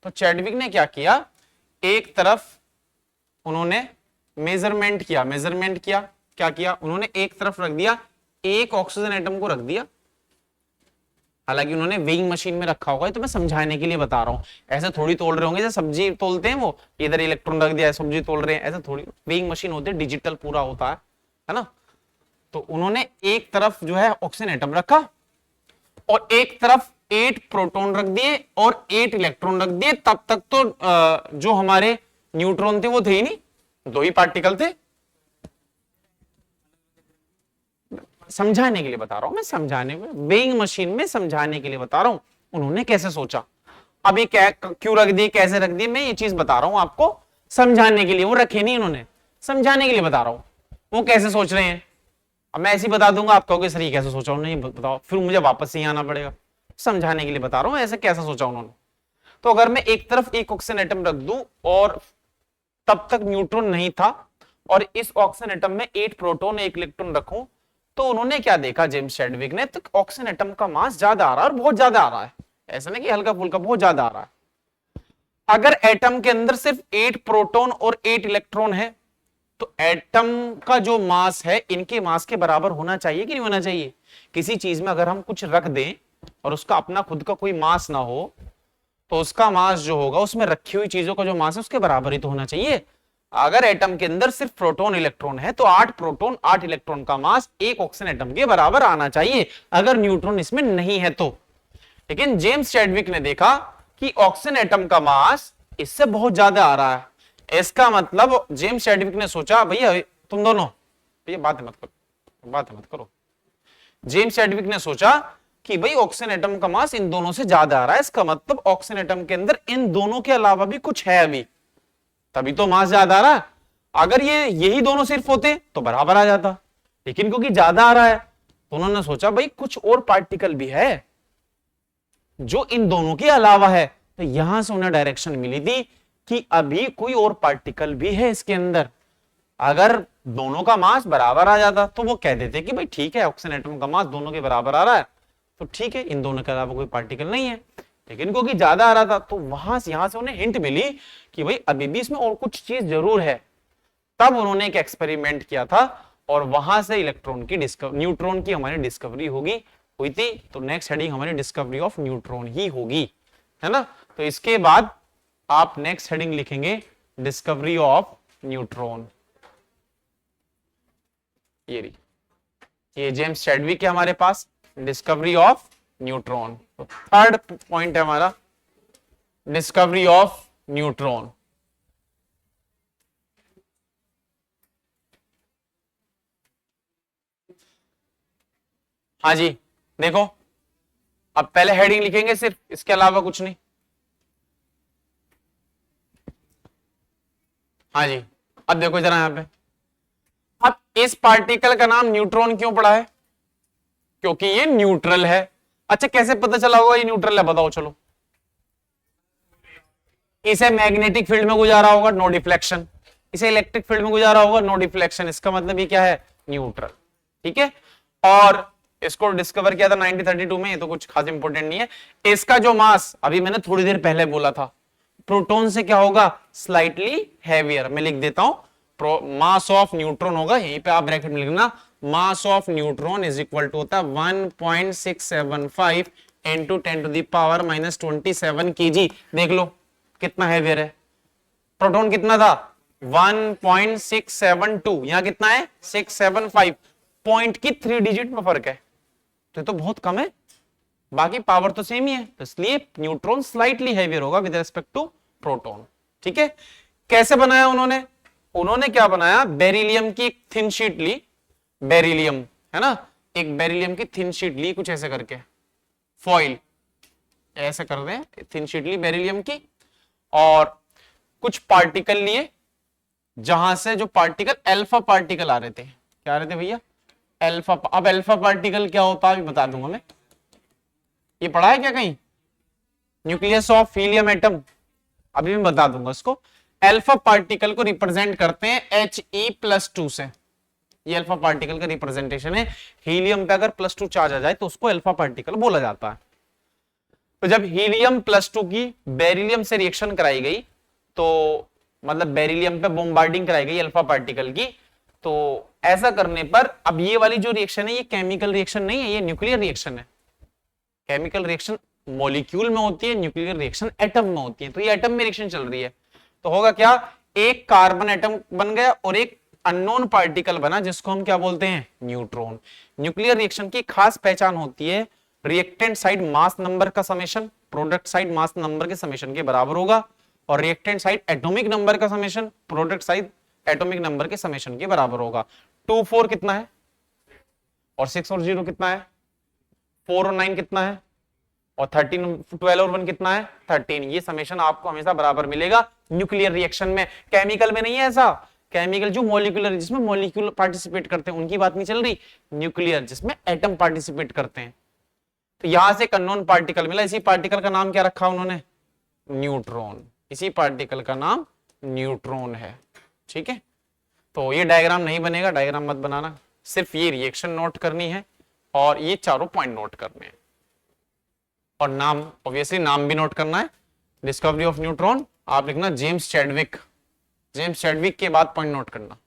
तो चैडविक ने क्या किया, एक तरफ उन्होंने मेजरमेंट किया, क्या किया उन्होंने, एक तरफ रख दिया, एक ऑक्सीजन एटम को रख दिया, हालांकि उन्होंने वेइंग मशीन में रखा होगा, तो मैं समझाने के लिए बता रहा हूं, ऐसे थोड़ी तोल रहे होंगे जैसे सब्जी तोलते हैं, वो इधर इलेक्ट्रॉन रख दिया सब्जी तोल रहे हैं, ऐसा थोड़ी, वेइंग मशीन होती है, डिजिटल पूरा होता है ना। तो उन्होंने एक तरफ जो है ऑक्सीजन एटम रखा और एक तरफ 8 प्रोटॉन रख दिए और 8 इलेक्ट्रॉन रख दिए। तब तक तो जो हमारे न्यूट्रॉन थे वो थे ही नहीं, दो ही पार्टिकल थे। समझाने के लिए बता रहा हूं मैं, समझाने में, वेइंग मशीन में समझाने के लिए बता रहा हूं उन्होंने कैसे सोचा। अब ये क्यों रख दिए, कैसे रख दिए, मैं ये चीज बता रहा हूं आपको समझाने के लिए, वो रखे नहीं उन्होंने, समझाने के लिए बता रहा हूं वो कैसे सोच रहे हैं। अब मैं ऐसे ही बता दूंगा, आप कहोगे सर ये कैसे सोचा उन्होंने, बताओ, फिर मुझे वापस ही आना पड़ेगा। समझाने के लिए बता रहा हूं ऐसे कैसे सोचा उन्होंने। तो अगर मैं एक तरफ एक ऑक्सीजन एटम रख दूं और तब तक न्यूट्रॉन नहीं था और इस ऑक्सीजन एटम में 8 प्रोटॉन 1 इलेक्ट्रॉन रखूं, तो उन्होंने क्या देखा जेम्स चैडविक ने, तो ऑक्सीजन एटम का मास ज्यादा आ रहा है और बहुत ज्यादा आ रहा है, ऐसा नहीं कि हल्का फुल्का, बहुत ज्यादा आ रहा है। अगर एटम के अंदर सिर्फ 8 प्रोटॉन और 8 इलेक्ट्रॉन है तो एटम का जो मास है इनके मास के बराबर होना चाहिए कि नहीं होना चाहिए। किसी चीज में अगर हम कुछ रख दें और उसका अपना खुद का कोई मास ना हो तो उसका मास जो होगा उसमें रखी हुई चीजों का जो मास है उसके बराबर ही तो होना चाहिए। अगर एटम के अंदर सिर्फ प्रोटॉन इलेक्ट्रॉन है तो 8 प्रोटॉन 8 इलेक्ट्रॉन का मास एक ऑक्सीजन एटम के बराबर आना चाहिए, अगर न्यूट्रॉन इसमें नहीं है तो। लेकिन जेम्स चैडविक ने देखा कि ऑक्सीजन एटम का मास इससे बहुत ज्यादा आ रहा है, इसका मतलब जेम्स चैडविक ने सोचा, भैया तुम दोनों भैया बात मत करो। जेम्स चैडविक ने सोचा कि भाई ऑक्सीजन एटम का मास इन दोनों से ज्यादा आ रहा है, इसका मतलब ऑक्सीजन एटम के अंदर इन दोनों के अलावा भी कुछ है अभी, तभी तो मास ज्यादा आ रहा है। अगर ये यही दोनों सिर्फ होते तो बराबर आ जाता, लेकिन क्योंकि ज्यादा आ रहा है तो उन्होंने सोचा भाई कुछ और पार्टिकल भी है जो इन दोनों के अलावा है। तो यहां से उन्हें डायरेक्शन मिली थी कि अभी कोई और पार्टिकल भी है इसके अंदर। अगर दोनों का मास बराबर आ जाता तो वो कह देते कि भाई ठीक है ऑक्सीजन एटम का मास दोनों के बराबर आ रहा है तो ठीक है, इन दोनों के अलावा कोई पार्टिकल नहीं है। लेकिन क्योंकि ज्यादा आ रहा था तो यहां से उन्हें हिंट मिली कि भाई अभी भी इसमें और कुछ चीज जरूर है। तब उन्होंने एक एक्सपेरिमेंट किया था और वहां से न्यूट्रॉन की हमारी डिस्कवरी हुई थी। तो नेक्स्ट हेडिंग हमारी डिस्कवरी ऑफ न्यूट्रॉन ही होगी, है ना। तो इसके बाद आप नेक्स्ट हेडिंग लिखेंगे डिस्कवरी ऑफ न्यूट्रॉन। ये जेम्स चैडविक है हमारे पास, डिस्कवरी ऑफ न्यूट्रॉन। तो थर्ड पॉइंट है हमारा डिस्कवरी ऑफ न्यूट्रॉन। हाँ जी देखो, अब पहले हेडिंग लिखेंगे सिर्फ, इसके अलावा कुछ नहीं। हाँ जी, अब देखो जरा यहां पे, अब इस पार्टिकल का नाम न्यूट्रॉन क्यों पड़ा है, क्योंकि ये न्यूट्रल है। अच्छा कैसे पता चला होगा ये न्यूट्रल है, बताओ चलो। इसे मैग्नेटिक फील्ड में गुजारा होगा, नो डिफ्लेक्शन। इसे इलेक्ट्रिक फील्ड में गुजारा होगा, नो डिफ्लेक्शन। इसका मतलब ये क्या है, न्यूट्रल, ठीक है। और इसको डिस्कवर किया था 1932 में, ये तो कुछ खास इंपॉर्टेंट नहीं है। इसका जो मास अभी मैंने थोड़ी देर पहले बोला था, प्रोटॉन से क्या होगा, स्लाइटली हैवियर। मैं लिख देता हूं, मास ऑफ न्यूट्रॉन होगा, यहीं पे आप ब्रैकेट में लिखना, mass of neutron is equal to होता है 1.675 into 10 to the power -27 kg। देख लो कितना हैवियर है। प्रोटॉन कितना था 1.672, यहां कितना है 675, पॉइंट की 3 डिजिट में फर्क है, तो ये तो बहुत कम है, बाकी पावर तो सेम ही है, तो इसलिए न्यूट्रॉन स्लाइटली हैवियर होगा विद रिस्पेक्ट टू प्रोटॉन। ठीक है, कैसे बनाया उन्होंने? उन्होंने क्या बनाया, बेरिलियम की एक थिन शीट ली, बेरिलियम है ना, एक बेरिलियम की थिन शीट ली कुछ ऐसे करके, फॉइल ऐसे कर दें, थिन शीट ली बेरिलियम की, और कुछ पार्टिकल लिए, जहां से जो पार्टिकल अल्फा पार्टिकल आ रहे थे, क्या आ रहे थे भैया, अल्फा। अब अल्फा पार्टिकल क्या होता है बता दूंगा मैं, ये पढ़ा है क्या कहीं, न्यूक्लियस ऑफ हीलियम एटम, अभी मैं बता दूंगा इसको। अल्फा पार्टिकल को रिप्रेजेंट करते हैं He+2 से, ये अल्फा पार्टिकल का रिप्रेजेंटेशन है। हीलियम पे अगर +2 चार्ज आ जाए तो उसको अल्फा पार्टिकल बोला जाता है। तो जब हीलियम +2 की बेरिलियम से रिएक्शन कराई गई, तो मतलब बेरिलियम पे बॉम्बार्डिंग कराई गई अल्फा पार्टिकल की, तो ऐसा करने पर अब ये वाली जो रिएक्शन है ये केमिकल रिएक्शन नहीं है, ये न्यूक्लियर रिएक्शन है। केमिकल रिएक्शन मॉलिक्यूल में होती है, न्यूक्लियर रिएक्शन एटम में होती है, तो ये एटम में रिएक्शन चल रही है। तो होगा क्या, एक कार्बन एटम बन गया और एक अननोन पार्टिकल बना जिसको हम क्या बोलते हैं, न्यूट्रॉन। न्यूक्लियर रिएक्शन की खास पहचान होती है रिएक्टेंट साइड मास नंबर का summation product side mass number के समेशन के बराबर होगा, और रिएक्टेंट साइड एटॉमिक नंबर का summation product side atomic number के समेशन के बराबर होगा। 2 4 कितना है, और 6 और 0 कितना है, 4 और 9 कितना है, और 13 12 और 1 कितना है, 13। ये समेशन आपको हमेशा बराबर मिलेगा न्यूक्लियर रिएक्शन में। केमिकल में नहीं है ऐसा, केमिकल जो मॉलिक्यूलर जिसमें मॉलिक्यूल पार्टिसिपेट करते हैं उनकी बात नहीं चल रही, न्यूक्लियर जिसमें एटम पार्टिसिपेट करते हैं। तो यहां से एक अननोन पार्टिकल मिला, इसी पार्टिकल का नाम क्या रखा उन्होंने, न्यूट्रॉन। इसी पार्टिकल का नाम न्यूट्रॉन है। ठीक है, तो ये डायग्राम नहीं बनेगा, डायग्राम मत बनाना, सिर्फ ये रिएक्शन नोट करनी है और ये चारों पॉइंट नोट करने हैं, और नाम ऑब्वियसली नाम भी नोट करना है। डिस्कवरी ऑफ न्यूट्रॉन आप लिखना जेम्स चैडविक, जेम्स चैडविक के बाद पॉइंट नोट करना।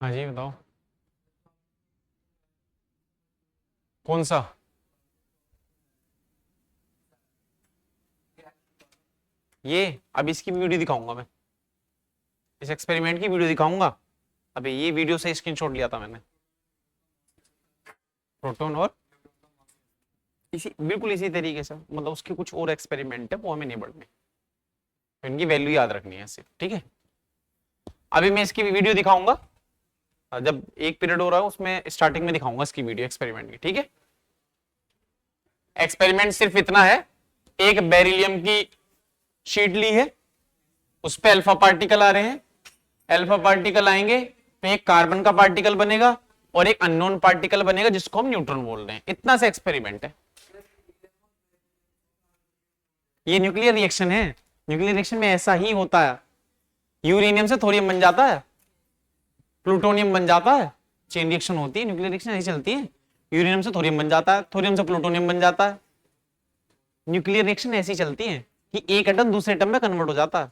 हाँ जी बताओ, कौन सा? ये अब इसकी भी वीडियो दिखाऊंगा मैं, इस एक्सपेरिमेंट की वीडियो दिखाऊंगा। अभी ये वीडियो से स्क्रीनशॉट लिया था मैंने, प्रोटॉन और इसी बिल्कुल इसी तरीके से, मतलब उसके कुछ और एक्सपेरिमेंट है वो हमें नहीं बढ़ने, इनकी वैल्यू याद रखनी है सिर्फ। ठीक है, अभी मैं इसकी वीडियो दिखाऊंगा, जब एक पीरियड हो रहा है उसमें स्टार्टिंग में दिखाऊंगा इसकी वीडियो एक्सपेरिमेंट की। ठीक है, एक्सपेरिमेंट सिर्फ इतना है, एक बेरिलियम की शीट ली है, उस पे अल्फा पार्टिकल आ रहे हैं, अल्फा पार्टिकल आएंगे तो एक कार्बन का पार्टिकल बनेगा और एक अननोन पार्टिकल बनेगा जिसको हम न्यूट्रॉन बोल रहे हैं। इतना सा एक्सपेरिमेंट है। ये न्यूक्लियर रिएक्शन है। न्यूक्लियर रिएक्शन में ऐसा ही होता है। यूरेनियम से थोरियम बन जाता है, प्लूटोनियम बन जाता है, चेन रिएक्शन होती है, न्यूक्लियर रिएक्शन ऐसी चलती है। यूरेनियम से थोरियम बन जाता है, थोरियम से प्लूटोनियम बन जाता है। न्यूक्लियर रिएक्शन ऐसी चलती है कि एक एटम दूसरे एटम में कन्वर्ट हो जाता है।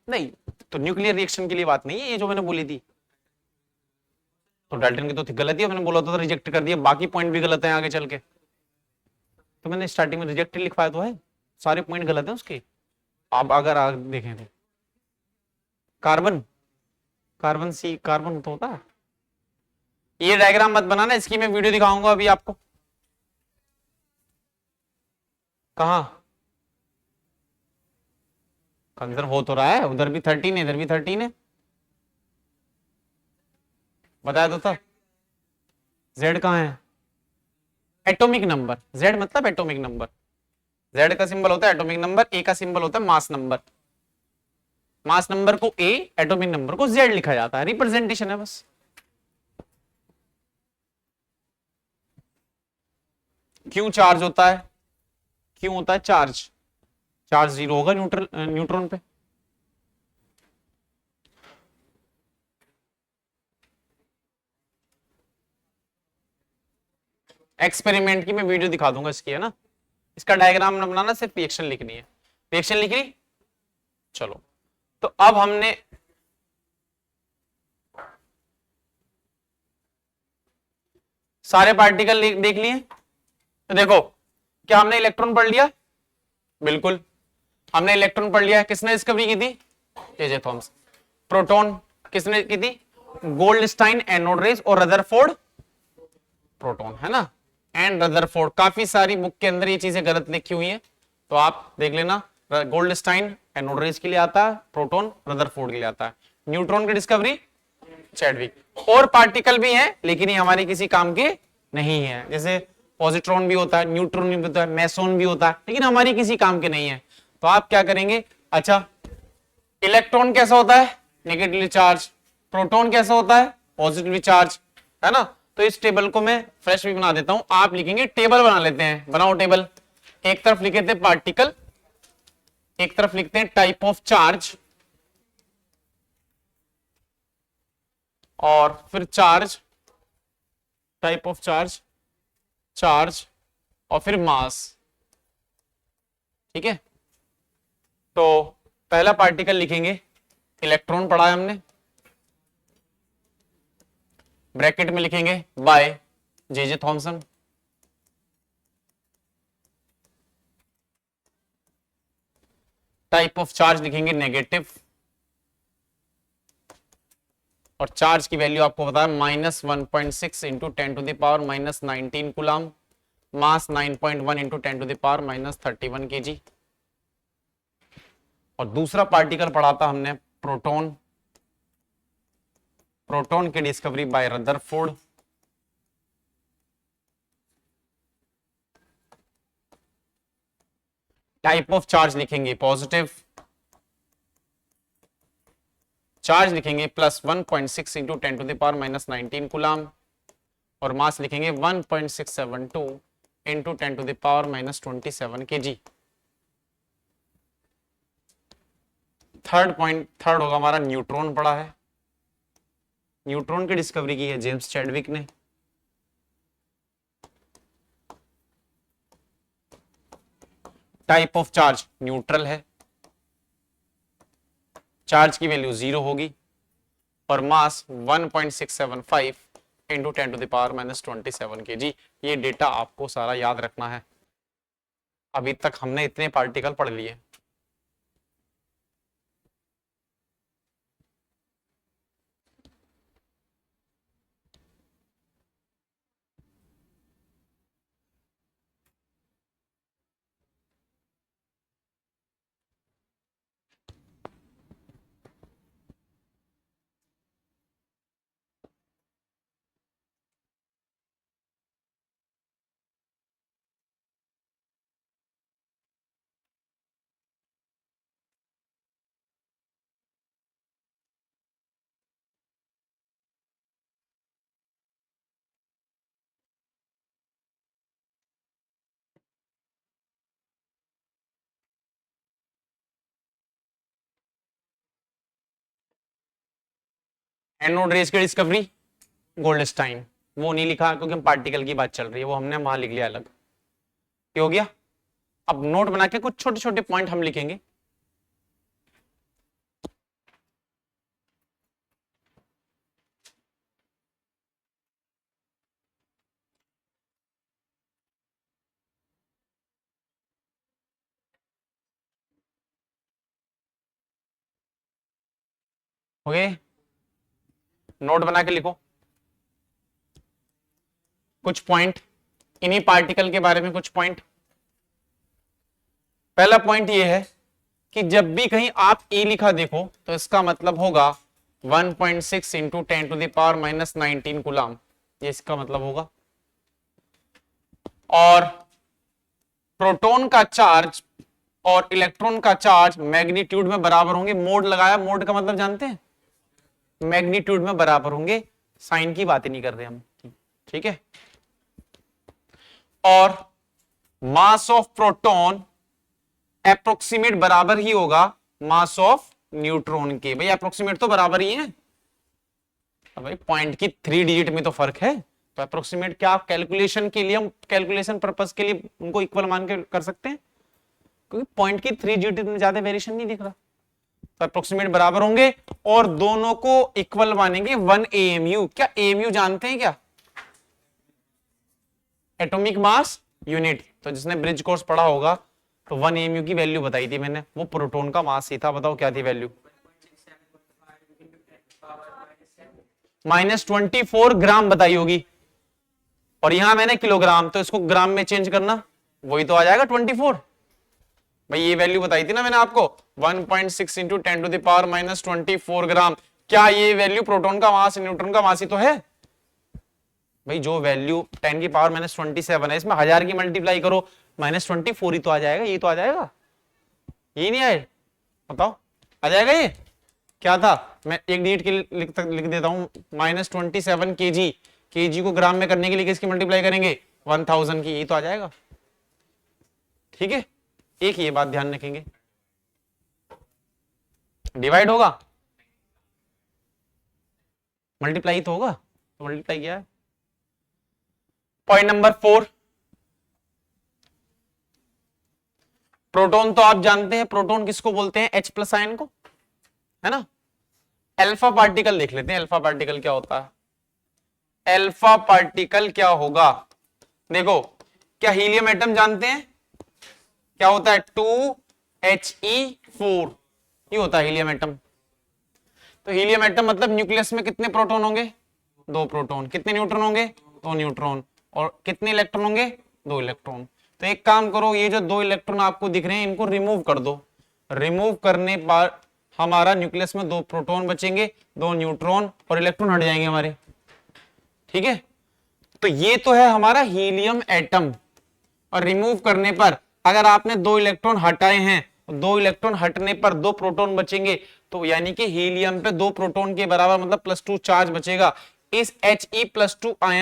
नहीं, तो न्यूक्लियर रिएक्शन के लिए बात नहीं है ये जो मैंने बोली थी। तो डाल्टन की तो गलत है, मैंने बोला था रिजेक्ट कर दिया, बाकी पॉइंट भी गलत है आगे चल के। तो मैंने स्टार्टिंग में रिजेक्ट लिखवाया तो है, सारे पॉइंट गलत है उसके। आप अगर आगे देखें तो कार्बन, कार्बन सी कार्बन तो होता है। ये डायग्राम मत बनाना, इसकी मैं वीडियो दिखाऊंगा अभी आपको। कहा कंजर्व हो तो रहा है, उधर भी 13 है, इधर भी 13 है, बताया तो था। जेड कहाँ है? एटॉमिक नंबर, जेड मतलब एटॉमिक नंबर। जेड का सिंबल होता है एटॉमिक नंबर, ए का सिंबल होता है मास नंबर। मास नंबर को ए, एटॉमिक नंबर को जेड लिखा जाता है, रिप्रेजेंटेशन है बस। क्यों चार्ज होता है? क्यों होता है चार्ज? चार्ज जीरो होगा न्यूट्रॉन पे। एक्सपेरिमेंट की मैं वीडियो दिखा दूंगा इसकी, है ना। इसका डायग्राम न बनाना, सिर्फ रिएक्शन लिखनी है। रिएक्शन लिख ली, चलो। तो अब हमने सारे पार्टिकल देख लिए। तो देखो, क्या हमने इलेक्ट्रॉन पढ़ लिया? बिल्कुल, हमने इलेक्ट्रॉन पढ़ लिया। किसने डिस्कवरी की थी? J Thomson. प्रोटॉन किसने की थी? गोल्डस्टाइन, एनोड और रदरफोर्ड प्रोटॉन, है ना। And Rutherford. काफी सारी बुक के अंदर ये चीजें गलत लिखी हुई है, तो आप देख लेना। गोल्डस्टाइन एनोड के लिए आता है, प्रोटॉन रदरफोर्ड के लिए आता है। न्यूट्रॉन की डिस्कवरी चैडविक। और पार्टिकल भी है लेकिन ये हमारे किसी काम के नहीं है, जैसे पॉजिट्रॉन भी होता है, न्यूट्रॉन भी होता है, मेसोन भी होता है, लेकिन हमारी किसी काम के नहीं है। तो आप क्या करेंगे? अच्छा, इलेक्ट्रॉन कैसा होता है? Negatively charge. प्रोटॉन कैसा होता है? पॉजिटिवली चार्ज, है ना। तो इस टेबल को मैं फ्रेश भी बना देता हूं, आप लिखेंगे, टेबल बना लेते हैं। बनाओ टेबल। एक तरफ लिखे थे पार्टिकल, एक तरफ लिखते हैं टाइप ऑफ चार्ज, और फिर charge, type of charge, charge, और फिर मास। ठीक है, तो पहला पार्टिकल लिखेंगे, इलेक्ट्रॉन पढ़ा है हमने, ब्रैकेट में लिखेंगे by J Thomson. Type of charge लिखेंगे नेगेटिव, और चार्ज की वैल्यू आपको पता है -1.6 into 10⁻⁻19 coulomb, mass 9.1 into 10⁻⁻31 kg। और दूसरा पार्टिकल पढ़ा था हमने प्रोटॉन, प्रोटॉन की discovery by Rutherford. Type of charge लिखेंगे पॉजिटिव, चार्ज लिखेंगे +1.6 इंटू 10⁻⁻19 कूलम, और मास लिखेंगे 1.672 इंटू 10⁻⁻27 kg। थर्ड होगा हमारा न्यूट्रॉन पड़ा है। न्यूट्रॉन की डिस्कवरी की है जेम्स चैडविक ने। टाइप ऑफ चार्ज न्यूट्रल है, चार्ज की वैल्यू 0 होगी, और मास 1.675 इंटू 10⁻⁻27 kg। ये डेटा आपको सारा याद रखना है। अभी तक हमने इतने पार्टिकल पढ़ लिए। एनोड रेस की डिस्कवरी गोल्डस्टाइन, वो नहीं लिखा क्योंकि हम पार्टिकल की बात चल रही है, वो हमने वहां लिख लिया अलग। हो गया। अब नोट बना के कुछ छोटे छोटे पॉइंट हम लिखेंगे। हो गए, नोट बना के लिखो कुछ पॉइंट इन्हीं पार्टिकल के बारे में, कुछ पॉइंट। पहला पॉइंट ये है कि जब भी कहीं आप E लिखा देखो तो इसका मतलब होगा 1.6 इंटू 10⁻⁻19 कूलम, ये इसका मतलब होगा। और प्रोटॉन का चार्ज और इलेक्ट्रॉन का चार्ज मैग्नीट्यूड में बराबर होंगे। मोड लगाया, मोड का मतलब जानते हैं, मैग्नीट्यूड में बराबर होंगे, साइन की बात ही नहीं कर रहे हम, ठीक है। और मास ऑफ प्रोटॉन अप्रोक्सीमेट बराबर ही होगा मास ऑफ न्यूट्रॉन के। भाई अप्रोक्सीमेट तो बराबर ही है, भाई पॉइंट की 3 डिजिट में तो फर्क है, तो अप्रोक्सीमेट क्या कैलकुलेशन के लिए, हम कैलकुलेशन पर्पस के लिए उनको इक्वल मान के कर सकते हैं, क्योंकि पॉइंट की 3 डिजिट में ज्यादा वेरिएशन नहीं दिख रहा, तो अप्रोक्सीमेट बराबर होंगे और दोनों को इक्वल मानेंगे 1 AMU। क्या AMU जानते हैं क्या? Atomic mass unit. तो जिसने ब्रिज कोर्स पढ़ा होगा तो 1 AMU की वैल्यू बताई थी मैंने, वो प्रोटॉन का मास ही था। बताओ क्या थी वैल्यू? -24 ग्राम बताई होगी, और यहां मैंने किलोग्राम, तो इसको ग्राम में चेंज करना, वही तो आ जाएगा 24। भाई ये वैल्यू बताई थी ना मैंने आपको, 1.6 इंटू 10⁻⁻24 ग्राम। क्या ये वैल्यू प्रोटॉन का मास न्यूट्रॉन का मास ही तो है? भाई जो वैल्यू 10⁻⁻27 है, इसमें 1000 की मल्टीप्लाई करो, -24 ही तो आ जाएगा, ये तो आ जाएगा, ये नहीं आए? बताओ आ जाएगा ये? क्या था, मैं एक डिजिट के लिख देता हूं, -27 kg, kg को ग्राम में करने के लिए किसकी मल्टीप्लाई करेंगे? 1000 की, ये तो आ जाएगा, ठीक है। एक ये बात ध्यान रखेंगे, डिवाइड होगा, मल्टीप्लाई तो होगा, तो मल्टीप्लाई किया है। पॉइंट नंबर 4, प्रोटॉन तो आप जानते हैं, प्रोटॉन किसको बोलते हैं? H+ आयन को, है ना। अल्फा पार्टिकल देख लेते हैं, अल्फा पार्टिकल क्या होता है। अल्फा पार्टिकल क्या होगा, देखो, क्या हीलियम एटम जानते हैं क्या होता है? 2He4, ये होता है हीलियम एटम। तो हीलियम एटम मतलब न्यूक्लियस में कितने प्रोटॉन होंगे? 2 प्रोटॉन। कितने न्यूट्रॉन होंगे? 2 न्यूट्रॉन। और कितने इलेक्ट्रॉन होंगे? 2 इलेक्ट्रॉन। तो एक काम करो, ये जो 2 इलेक्ट्रॉन आपको दिख रहे हैं इनको रिमूव कर दो। रिमूव करने पर हमारा न्यूक्लियस में 2 प्रोटॉन बचेंगे, 2 न्यूट्रॉन, और इलेक्ट्रॉन हट जाएंगे हमारे, ठीक है। तो ये तो है हमारा हीलियम एटम। और रिमूव करने पर अगर आपने 2 इलेक्ट्रॉन हटाए हैं, 2 इलेक्ट्रॉन हटने पर 2 प्रोटॉन बचेंगे, तो यानी कि हीलियम पे 2 प्रोटॉन के बराबर मतलब +2 चार्ज बचेगा। इस He+2 आयन